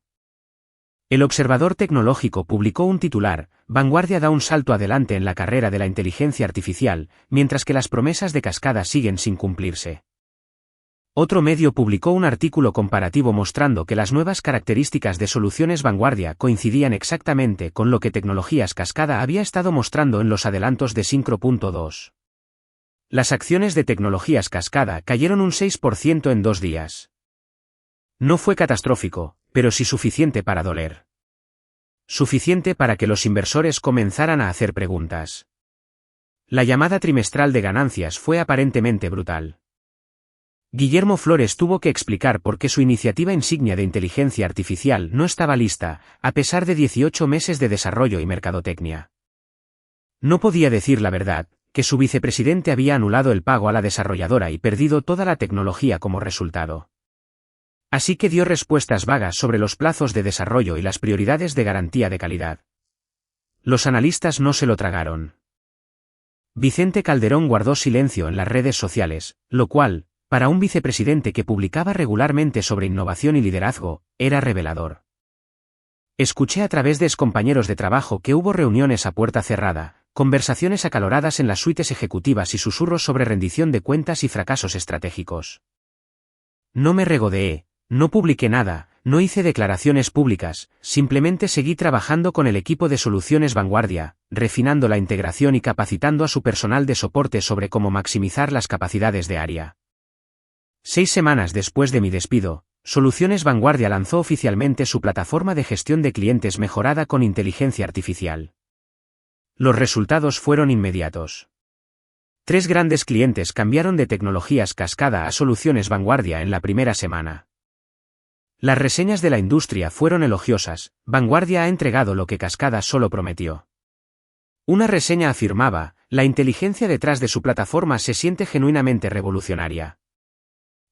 El Observador Tecnológico publicó un titular: Vanguardia da un salto adelante en la carrera de la inteligencia artificial, mientras que las promesas de Cascada siguen sin cumplirse. Otro medio publicó un artículo comparativo mostrando que las nuevas características de Soluciones Vanguardia coincidían exactamente con lo que Tecnologías Cascada había estado mostrando en los adelantos de Syncro.2. Las acciones de Tecnologías Cascada cayeron un 6% en 2 días. No fue catastrófico, pero sí suficiente para doler. Suficiente para que los inversores comenzaran a hacer preguntas. La llamada trimestral de ganancias fue aparentemente brutal. Guillermo Flores tuvo que explicar por qué su iniciativa insignia de inteligencia artificial no estaba lista, a pesar de 18 meses de desarrollo y mercadotecnia. No podía decir la verdad, que su vicepresidente había anulado el pago a la desarrolladora y perdido toda la tecnología como resultado. Así que dio respuestas vagas sobre los plazos de desarrollo y las prioridades de garantía de calidad. Los analistas no se lo tragaron. Vicente Calderón guardó silencio en las redes sociales, lo cual, para un vicepresidente que publicaba regularmente sobre innovación y liderazgo, era revelador. Escuché a través de excompañeros de trabajo que hubo reuniones a puerta cerrada, conversaciones acaloradas en las suites ejecutivas y susurros sobre rendición de cuentas y fracasos estratégicos. No me regodeé, no publiqué nada, no hice declaraciones públicas, simplemente seguí trabajando con el equipo de Soluciones Vanguardia, refinando la integración y capacitando a su personal de soporte sobre cómo maximizar las capacidades de Aria. 6 semanas después de mi despido, Soluciones Vanguardia lanzó oficialmente su plataforma de gestión de clientes mejorada con inteligencia artificial. Los resultados fueron inmediatos. 3 grandes clientes cambiaron de Tecnologías Cascada a Soluciones Vanguardia en la primera semana. Las reseñas de la industria fueron elogiosas: Vanguardia ha entregado lo que Cascada solo prometió. Una reseña afirmaba: la inteligencia detrás de su plataforma se siente genuinamente revolucionaria.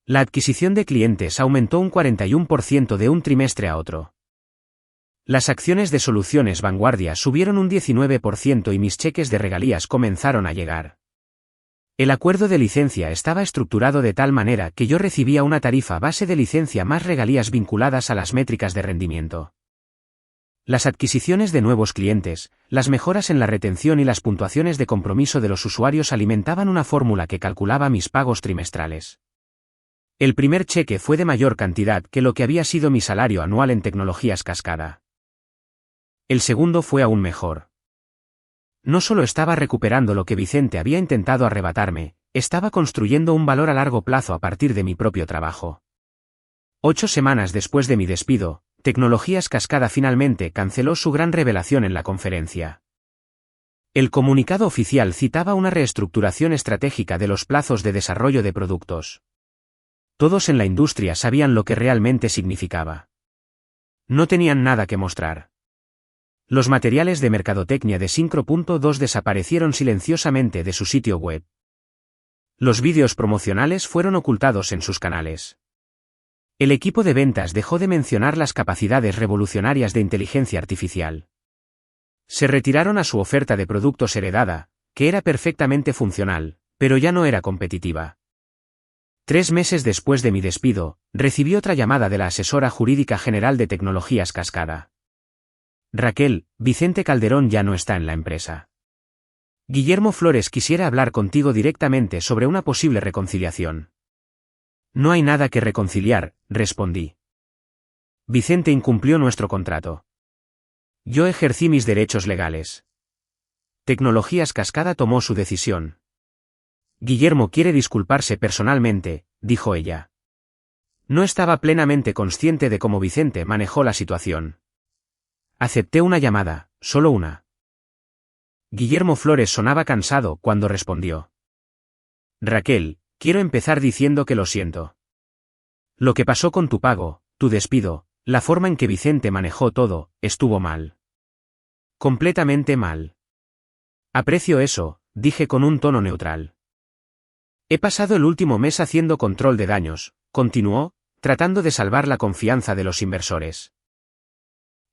La adquisición de clientes aumentó un 41% de un trimestre a otro. Las acciones de Soluciones Vanguardia subieron un 19% y mis cheques de regalías comenzaron a llegar. El acuerdo de licencia estaba estructurado de tal manera que yo recibía una tarifa base de licencia más regalías vinculadas a las métricas de rendimiento. Las adquisiciones de nuevos clientes, las mejoras en la retención y las puntuaciones de compromiso de los usuarios alimentaban una fórmula que calculaba mis pagos trimestrales. El primer cheque fue de mayor cantidad que lo que había sido mi salario anual en Tecnologías Cascada. El segundo fue aún mejor. No solo estaba recuperando lo que Vicente había intentado arrebatarme, estaba construyendo un valor a largo plazo a partir de mi propio trabajo. 8 semanas después de mi despido, Tecnologías Cascada finalmente canceló su gran revelación en la conferencia. El comunicado oficial citaba una reestructuración estratégica de los plazos de desarrollo de productos. Todos en la industria sabían lo que realmente significaba. No tenían nada que mostrar. Los materiales de mercadotecnia de Syncro.2 desaparecieron silenciosamente de su sitio web. Los vídeos promocionales fueron ocultados en sus canales. El equipo de ventas dejó de mencionar las capacidades revolucionarias de inteligencia artificial. Se retiraron a su oferta de productos heredada, que era perfectamente funcional, pero ya no era competitiva. 3 meses después de mi despido, recibí otra llamada de la asesora jurídica general de Tecnologías Cascada. Raquel, Vicente Calderón ya no está en la empresa. Guillermo Flores quisiera hablar contigo directamente sobre una posible reconciliación. No hay nada que reconciliar, respondí. Vicente incumplió nuestro contrato. Yo ejercí mis derechos legales. Tecnologías Cascada tomó su decisión. Guillermo quiere disculparse personalmente, dijo ella. No estaba plenamente consciente de cómo Vicente manejó la situación. Acepté una llamada, solo una. Guillermo Flores sonaba cansado cuando respondió. Raquel, quiero empezar diciendo que lo siento. Lo que pasó con tu pago, tu despido, la forma en que Vicente manejó todo, estuvo mal. Completamente mal. Aprecio eso, dije con un tono neutral. He pasado el último mes haciendo control de daños, continuó, tratando de salvar la confianza de los inversores.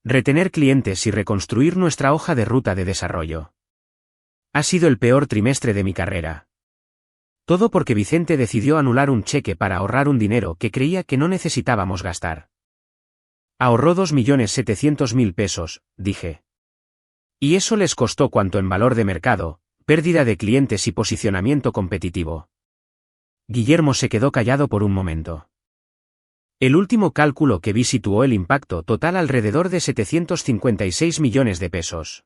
Retener clientes y reconstruir nuestra hoja de ruta de desarrollo. Ha sido el peor trimestre de mi carrera. Todo porque Vicente decidió anular un cheque para ahorrar un dinero que creía que no necesitábamos gastar. Ahorró 2.700.000 pesos, dije. Y eso les costó cuánto en valor de mercado, pérdida de clientes y posicionamiento competitivo. Guillermo se quedó callado por un momento. El último cálculo que vi situó el impacto total alrededor de 756 millones de pesos.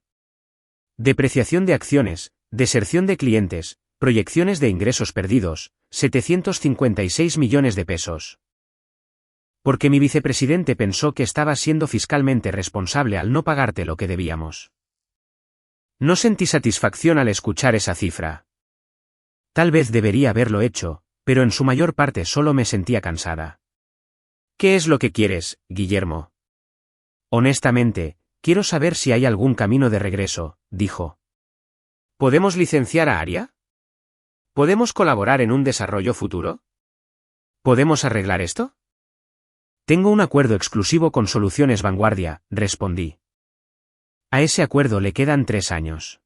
Depreciación de acciones, deserción de clientes, proyecciones de ingresos perdidos, 756 millones de pesos. Porque mi vicepresidente pensó que estaba siendo fiscalmente responsable al no pagarte lo que debíamos. No sentí satisfacción al escuchar esa cifra. Tal vez debería haberlo hecho, pero en su mayor parte solo me sentía cansada. ¿Qué es lo que quieres, Guillermo? Honestamente, quiero saber si hay algún camino de regreso, dijo. ¿Podemos licenciar a Aria? ¿Podemos colaborar en un desarrollo futuro? ¿Podemos arreglar esto? Tengo un acuerdo exclusivo con Soluciones Vanguardia, respondí. A ese acuerdo le quedan 3 años.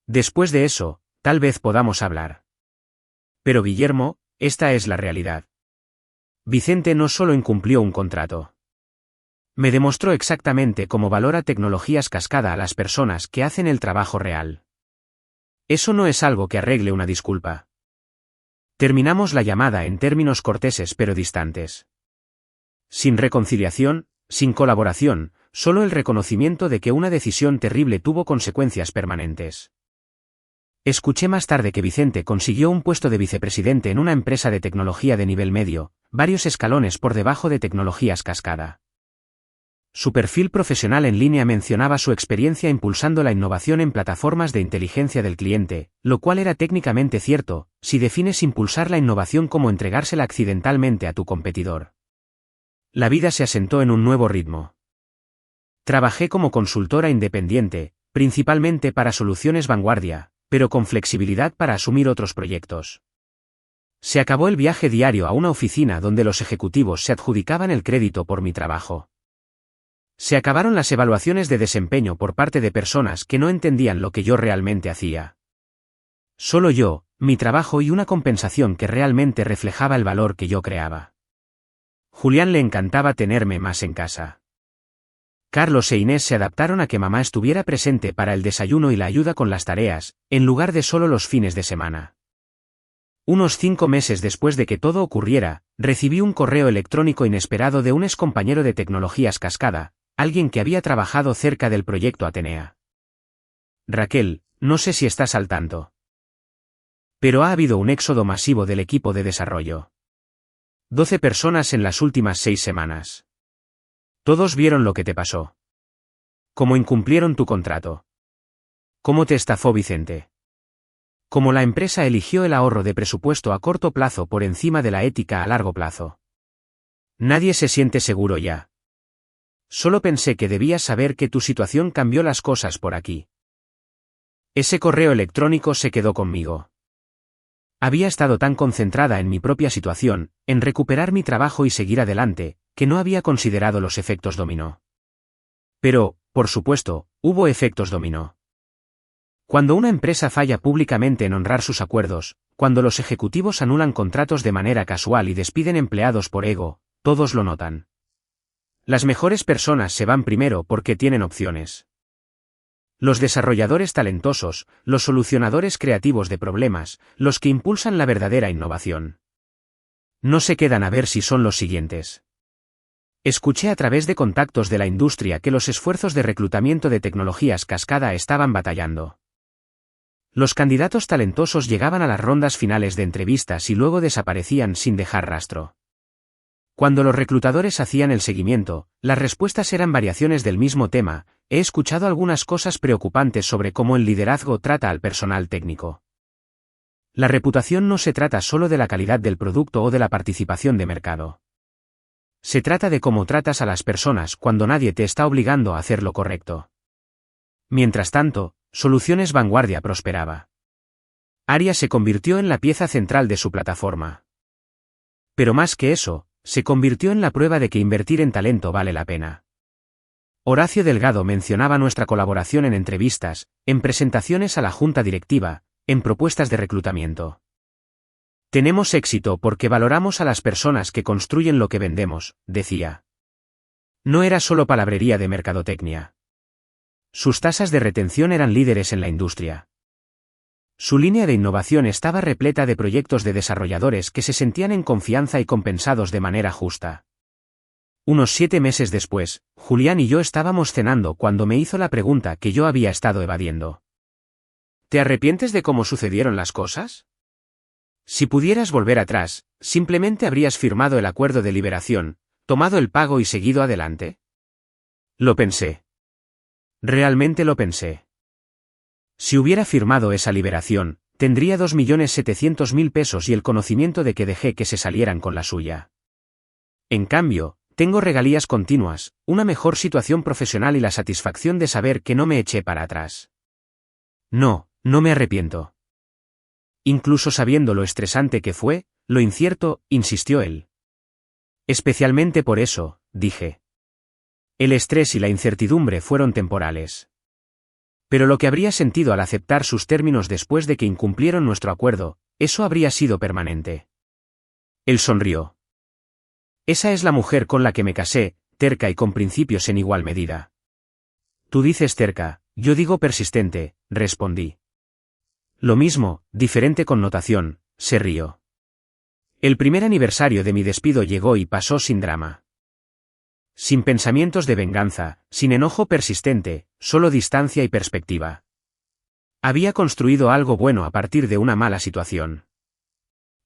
Después de eso, tal vez podamos hablar. Pero Guillermo, esta es la realidad. Vicente no solo incumplió un contrato. Me demostró exactamente cómo valora Tecnologías Cascada a las personas que hacen el trabajo real. Eso no es algo que arregle una disculpa. Terminamos la llamada en términos corteses pero distantes. Sin reconciliación, sin colaboración, solo el reconocimiento de que una decisión terrible tuvo consecuencias permanentes. Escuché más tarde que Vicente consiguió un puesto de vicepresidente en una empresa de tecnología de nivel medio, varios escalones por debajo de Tecnologías Cascada. Su perfil profesional en línea mencionaba su experiencia impulsando la innovación en plataformas de inteligencia del cliente, lo cual era técnicamente cierto, si defines impulsar la innovación como entregársela accidentalmente a tu competidor. La vida se asentó en un nuevo ritmo. Trabajé como consultora independiente, principalmente para Soluciones Vanguardia, pero con flexibilidad para asumir otros proyectos. Se acabó el viaje diario a una oficina donde los ejecutivos se adjudicaban el crédito por mi trabajo. Se acabaron las evaluaciones de desempeño por parte de personas que no entendían lo que yo realmente hacía. Solo yo, mi trabajo y una compensación que realmente reflejaba el valor que yo creaba. Julián le encantaba tenerme más en casa. Carlos e Inés se adaptaron a que mamá estuviera presente para el desayuno y la ayuda con las tareas, en lugar de solo los fines de semana. Unos 5 meses después de que todo ocurriera, recibí un correo electrónico inesperado de un excompañero de Tecnologías Cascada, alguien que había trabajado cerca del proyecto Atenea. Raquel, no sé si estás al tanto. Pero ha habido un éxodo masivo del equipo de desarrollo. 12 personas en las últimas 6 semanas. Todos vieron lo que te pasó. Cómo incumplieron tu contrato. Cómo te estafó Vicente. Cómo la empresa eligió el ahorro de presupuesto a corto plazo por encima de la ética a largo plazo. Nadie se siente seguro ya. Solo pensé que debías saber que tu situación cambió las cosas por aquí. Ese correo electrónico se quedó conmigo. Había estado tan concentrada en mi propia situación, en recuperar mi trabajo y seguir adelante, que no había considerado los efectos dominó. Pero, por supuesto, hubo efectos dominó. Cuando una empresa falla públicamente en honrar sus acuerdos, cuando los ejecutivos anulan contratos de manera casual y despiden empleados por ego, todos lo notan. Las mejores personas se van primero porque tienen opciones. Los desarrolladores talentosos, los solucionadores creativos de problemas, los que impulsan la verdadera innovación. No se quedan a ver si son los siguientes. Escuché a través de contactos de la industria que los esfuerzos de reclutamiento de Tecnologías Cascada estaban batallando. Los candidatos talentosos llegaban a las rondas finales de entrevistas y luego desaparecían sin dejar rastro. Cuando los reclutadores hacían el seguimiento, las respuestas eran variaciones del mismo tema. He escuchado algunas cosas preocupantes sobre cómo el liderazgo trata al personal técnico. La reputación no se trata solo de la calidad del producto o de la participación de mercado. Se trata de cómo tratas a las personas cuando nadie te está obligando a hacer lo correcto. Mientras tanto, Soluciones Vanguardia prosperaba. Aria se convirtió en la pieza central de su plataforma. Pero más que eso, se convirtió en la prueba de que invertir en talento vale la pena. Horacio Delgado mencionaba nuestra colaboración en entrevistas, en presentaciones a la junta directiva, en propuestas de reclutamiento. Tenemos éxito porque valoramos a las personas que construyen lo que vendemos, decía. No era solo palabrería de mercadotecnia. Sus tasas de retención eran líderes en la industria. Su línea de innovación estaba repleta de proyectos de desarrolladores que se sentían en confianza y compensados de manera justa. Unos 7 meses después, Julián y yo estábamos cenando cuando me hizo la pregunta que yo había estado evadiendo. ¿Te arrepientes de cómo sucedieron las cosas? Si pudieras volver atrás, ¿simplemente habrías firmado el acuerdo de liberación, tomado el pago y seguido adelante? Lo pensé. Realmente lo pensé. Si hubiera firmado esa liberación, tendría 2.700.000 pesos y el conocimiento de que dejé que se salieran con la suya. En cambio, tengo regalías continuas, una mejor situación profesional y la satisfacción de saber que no me eché para atrás. No, no me arrepiento. Incluso sabiendo lo estresante que fue, lo incierto, insistió él. Especialmente por eso, dije. El estrés y la incertidumbre fueron temporales. Pero lo que habría sentido al aceptar sus términos después de que incumplieron nuestro acuerdo, eso habría sido permanente. Él sonrió. Esa es la mujer con la que me casé, terca y con principios en igual medida. Tú dices terca, yo digo persistente, respondí. Lo mismo, diferente connotación, se rió. El primer aniversario de mi despido llegó y pasó sin drama. Sin pensamientos de venganza, sin enojo persistente, solo distancia y perspectiva. Había construido algo bueno a partir de una mala situación.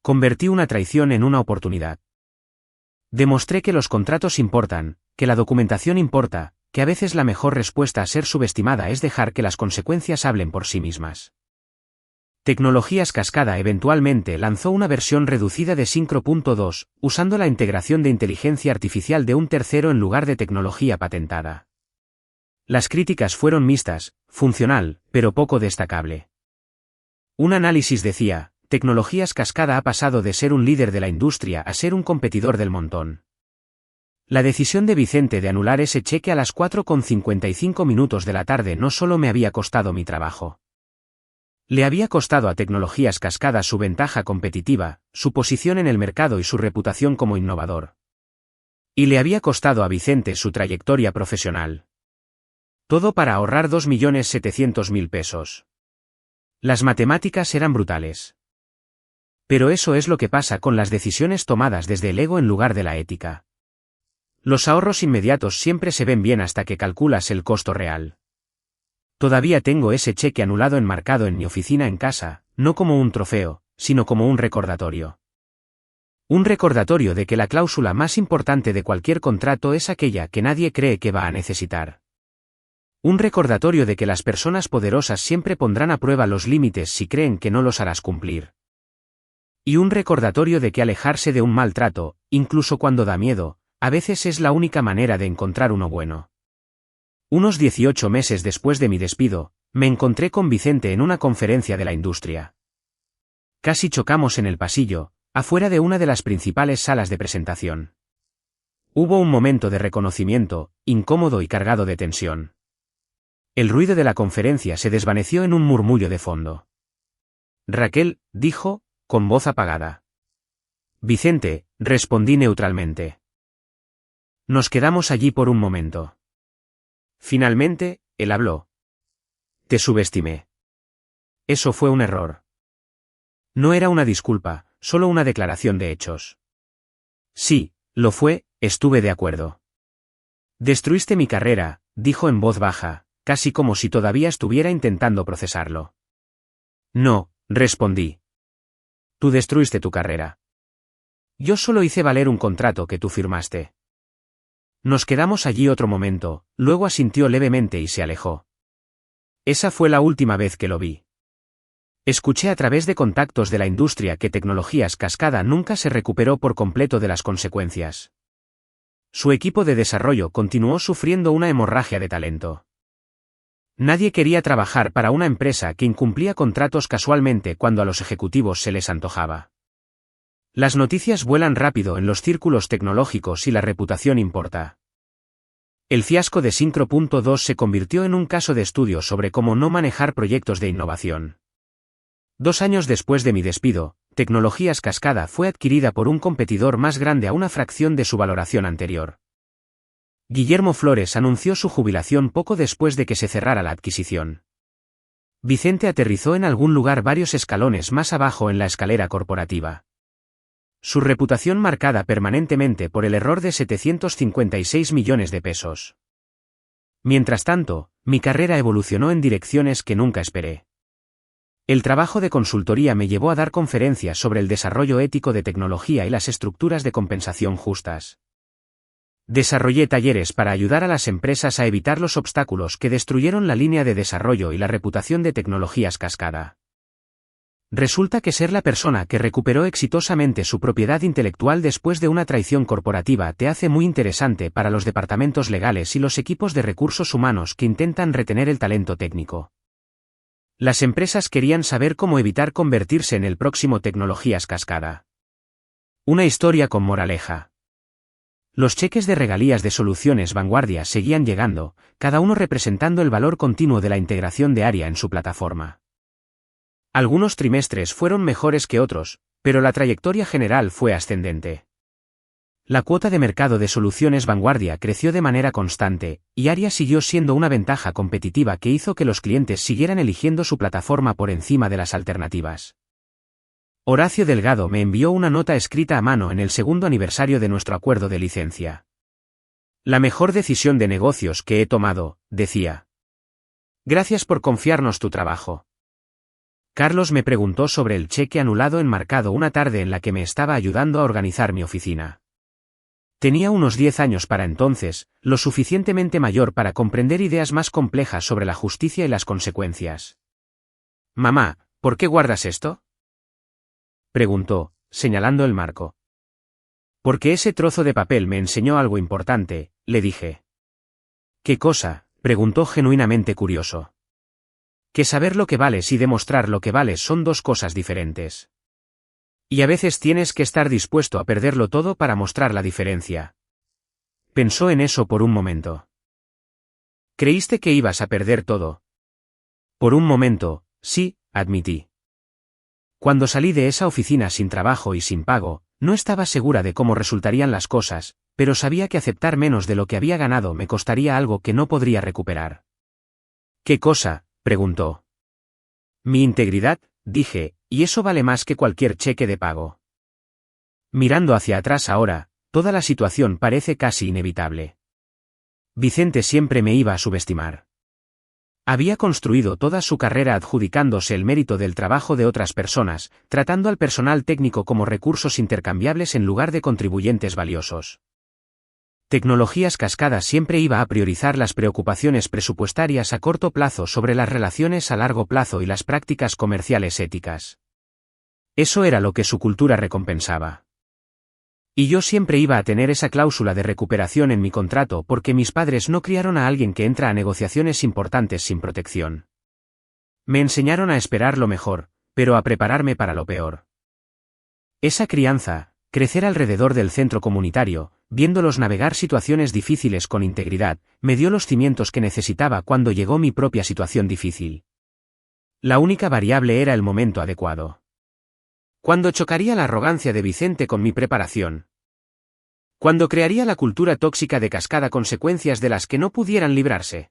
Convertí una traición en una oportunidad. Demostré que los contratos importan, que la documentación importa, que a veces la mejor respuesta a ser subestimada es dejar que las consecuencias hablen por sí mismas. Tecnologías Cascada eventualmente lanzó una versión reducida de Synchro.2, usando la integración de inteligencia artificial de un tercero en lugar de tecnología patentada. Las críticas fueron mixtas, funcional, pero poco destacable. Un análisis decía, Tecnologías Cascada ha pasado de ser un líder de la industria a ser un competidor del montón. La decisión de Vicente de anular ese cheque a las 4:55 minutos de la tarde no solo me había costado mi trabajo. Le había costado a Tecnologías Cascada su ventaja competitiva, su posición en el mercado y su reputación como innovador. Y le había costado a Vicente su trayectoria profesional. Todo para ahorrar 2.700.000 pesos. Las matemáticas eran brutales. Pero eso es lo que pasa con las decisiones tomadas desde el ego en lugar de la ética. Los ahorros inmediatos siempre se ven bien hasta que calculas el costo real. Todavía tengo ese cheque anulado enmarcado en mi oficina en casa, no como un trofeo, sino como un recordatorio. Un recordatorio de que la cláusula más importante de cualquier contrato es aquella que nadie cree que va a necesitar. Un recordatorio de que las personas poderosas siempre pondrán a prueba los límites si creen que no los harás cumplir. Y un recordatorio de que alejarse de un maltrato, incluso cuando da miedo, a veces es la única manera de encontrar uno bueno. Unos 18 meses después de mi despido, me encontré con Vicente en una conferencia de la industria. Casi chocamos en el pasillo, afuera de una de las principales salas de presentación. Hubo un momento de reconocimiento, incómodo y cargado de tensión. El ruido de la conferencia se desvaneció en un murmullo de fondo. Raquel, dijo, con voz apagada. Vicente, respondí neutralmente. Nos quedamos allí por un momento. Finalmente, él habló. Te subestimé. Eso fue un error. No era una disculpa, solo una declaración de hechos. Sí, lo fue, estuve de acuerdo. Destruiste mi carrera, dijo en voz baja, casi como si todavía estuviera intentando procesarlo. No, respondí. Tú destruiste tu carrera. Yo solo hice valer un contrato que tú firmaste. Nos quedamos allí otro momento, luego asintió levemente y se alejó. Esa fue la última vez que lo vi. Escuché a través de contactos de la industria que Tecnologías Cascada nunca se recuperó por completo de las consecuencias. Su equipo de desarrollo continuó sufriendo una hemorragia de talento. Nadie quería trabajar para una empresa que incumplía contratos casualmente cuando a los ejecutivos se les antojaba. Las noticias vuelan rápido en los círculos tecnológicos y la reputación importa. El fiasco de Syncro.2 se convirtió en un caso de estudio sobre cómo no manejar proyectos de innovación. 2 años después de mi despido, Tecnologías Cascada fue adquirida por un competidor más grande a una fracción de su valoración anterior. Guillermo Flores anunció su jubilación poco después de que se cerrara la adquisición. Vicente aterrizó en algún lugar varios escalones más abajo en la escalera corporativa. Su reputación marcada permanentemente por el error de 756 millones de pesos. Mientras tanto, mi carrera evolucionó en direcciones que nunca esperé. El trabajo de consultoría me llevó a dar conferencias sobre el desarrollo ético de tecnología y las estructuras de compensación justas. Desarrollé talleres para ayudar a las empresas a evitar los obstáculos que destruyeron la línea de desarrollo y la reputación de Tecnologías Cascada. Resulta que ser la persona que recuperó exitosamente su propiedad intelectual después de una traición corporativa te hace muy interesante para los departamentos legales y los equipos de recursos humanos que intentan retener el talento técnico. Las empresas querían saber cómo evitar convertirse en el próximo Tecnologías Cascada. Una historia con moraleja. Los cheques de regalías de Soluciones Vanguardia seguían llegando, cada uno representando el valor continuo de la integración de ARIA en su plataforma. Algunos trimestres fueron mejores que otros, pero la trayectoria general fue ascendente. La cuota de mercado de Soluciones Vanguardia creció de manera constante, y ARIA siguió siendo una ventaja competitiva que hizo que los clientes siguieran eligiendo su plataforma por encima de las alternativas. Horacio Delgado me envió una nota escrita a mano en el 2º aniversario de nuestro acuerdo de licencia. La mejor decisión de negocios que he tomado, decía. Gracias por confiarnos tu trabajo. Carlos me preguntó sobre el cheque anulado enmarcado una tarde en la que me estaba ayudando a organizar mi oficina. Tenía unos 10 años para entonces, lo suficientemente mayor para comprender ideas más complejas sobre la justicia y las consecuencias. Mamá, ¿por qué guardas esto? Preguntó, señalando el marco. Porque ese trozo de papel me enseñó algo importante, le dije. ¿Qué cosa?, preguntó genuinamente curioso. Que saber lo que vales y demostrar lo que vales son dos cosas diferentes. Y a veces tienes que estar dispuesto a perderlo todo para mostrar la diferencia. Pensó en eso por un momento. ¿Creíste que ibas a perder todo? Por un momento, sí, admití. Cuando salí de esa oficina sin trabajo y sin pago, no estaba segura de cómo resultarían las cosas, pero sabía que aceptar menos de lo que había ganado me costaría algo que no podría recuperar. ¿Qué cosa?, preguntó. Mi integridad, dije, y eso vale más que cualquier cheque de pago. Mirando hacia atrás ahora, toda la situación parece casi inevitable. Vicente siempre me iba a subestimar. Había construido toda su carrera adjudicándose el mérito del trabajo de otras personas, tratando al personal técnico como recursos intercambiables en lugar de contribuyentes valiosos. Tecnologías Cascada siempre iba a priorizar las preocupaciones presupuestarias a corto plazo sobre las relaciones a largo plazo y las prácticas comerciales éticas. Eso era lo que su cultura recompensaba. Y yo siempre iba a tener esa cláusula de recuperación en mi contrato porque mis padres no criaron a alguien que entra a negociaciones importantes sin protección. Me enseñaron a esperar lo mejor, pero a prepararme para lo peor. Esa crianza, crecer alrededor del centro comunitario, viéndolos navegar situaciones difíciles con integridad, me dio los cimientos que necesitaba cuando llegó mi propia situación difícil. La única variable era el momento adecuado. Cuando chocaría la arrogancia de Vicente con mi preparación. Cuando crearía la cultura tóxica de Cascada, consecuencias de las que no pudieran librarse.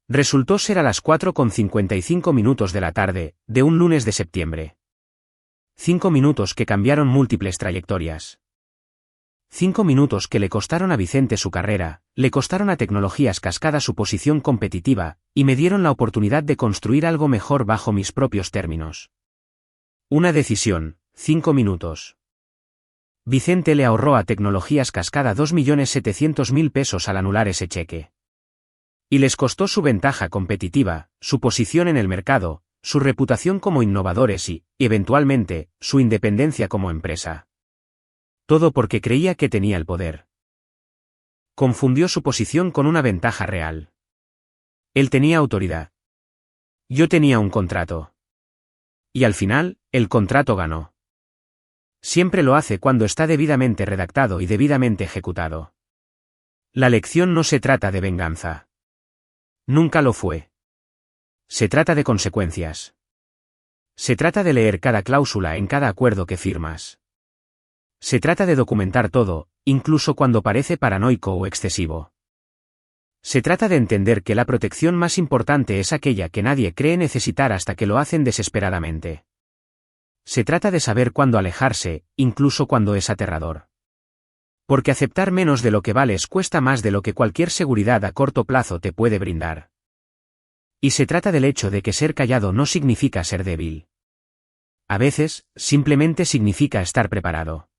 Resultó ser a las 4:55 de la tarde, de un lunes de septiembre. 5 minutos que cambiaron múltiples trayectorias. 5 minutos que le costaron a Vicente su carrera, le costaron a Tecnologías Cascada su posición competitiva, y me dieron la oportunidad de construir algo mejor bajo mis propios términos. Una decisión, 5 minutos. Vicente le ahorró a Tecnologías Cascada 2.700.000 pesos al anular ese cheque. Y les costó su ventaja competitiva, su posición en el mercado, su reputación como innovadores y, eventualmente, su independencia como empresa. Todo porque creía que tenía el poder. Confundió su posición con una ventaja real. Él tenía autoridad. Yo tenía un contrato. Y al final, el contrato ganó. Siempre lo hace cuando está debidamente redactado y debidamente ejecutado. La lección no se trata de venganza. Nunca lo fue. Se trata de consecuencias. Se trata de leer cada cláusula en cada acuerdo que firmas. Se trata de documentar todo, incluso cuando parece paranoico o excesivo. Se trata de entender que la protección más importante es aquella que nadie cree necesitar hasta que lo hacen desesperadamente. Se trata de saber cuándo alejarse, incluso cuando es aterrador. Porque aceptar menos de lo que vales cuesta más de lo que cualquier seguridad a corto plazo te puede brindar. Y se trata del hecho de que ser callado no significa ser débil. A veces, simplemente significa estar preparado.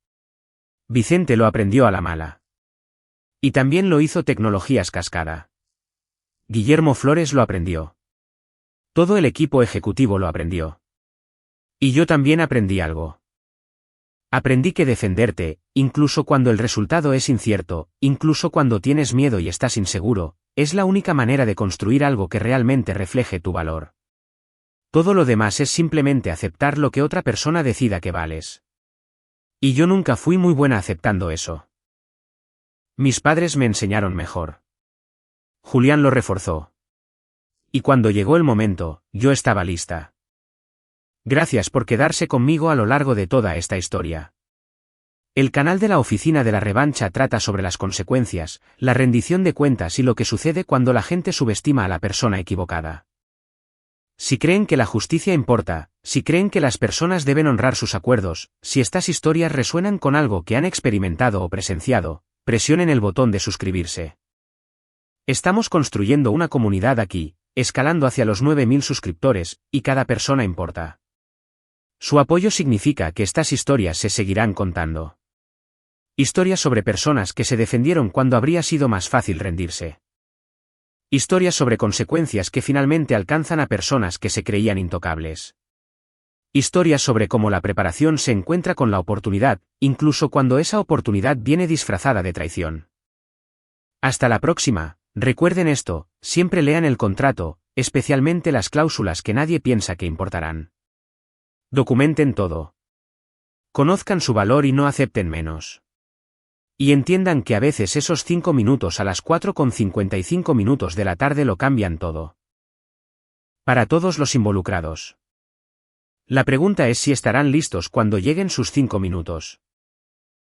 Vicente lo aprendió a la mala. Y también lo hizo Tecnologías Cascada. Guillermo Flores lo aprendió. Todo el equipo ejecutivo lo aprendió. Y yo también aprendí algo. Aprendí que defenderte, incluso cuando el resultado es incierto, incluso cuando tienes miedo y estás inseguro, es la única manera de construir algo que realmente refleje tu valor. Todo lo demás es simplemente aceptar lo que otra persona decida que vales. Y yo nunca fui muy buena aceptando eso. Mis padres me enseñaron mejor. Julián lo reforzó. Y cuando llegó el momento, yo estaba lista. Gracias por quedarse conmigo a lo largo de toda esta historia. El canal de la Oficina de la Revancha trata sobre las consecuencias, la rendición de cuentas y lo que sucede cuando la gente subestima a la persona equivocada. Si creen que la justicia importa, si creen que las personas deben honrar sus acuerdos, si estas historias resuenan con algo que han experimentado o presenciado, presionen el botón de suscribirse. Estamos construyendo una comunidad aquí, escalando hacia los 9.000 suscriptores, y cada persona importa. Su apoyo significa que estas historias se seguirán contando. Historias sobre personas que se defendieron cuando habría sido más fácil rendirse. Historias sobre consecuencias que finalmente alcanzan a personas que se creían intocables. Historias sobre cómo la preparación se encuentra con la oportunidad, incluso cuando esa oportunidad viene disfrazada de traición. Hasta la próxima, recuerden esto, siempre lean el contrato, especialmente las cláusulas que nadie piensa que importarán. Documenten todo. Conozcan su valor y no acepten menos. Y entiendan que a veces esos 5 minutos a las 4:55 de la tarde lo cambian todo. Para todos los involucrados. La pregunta es si estarán listos cuando lleguen sus 5 minutos.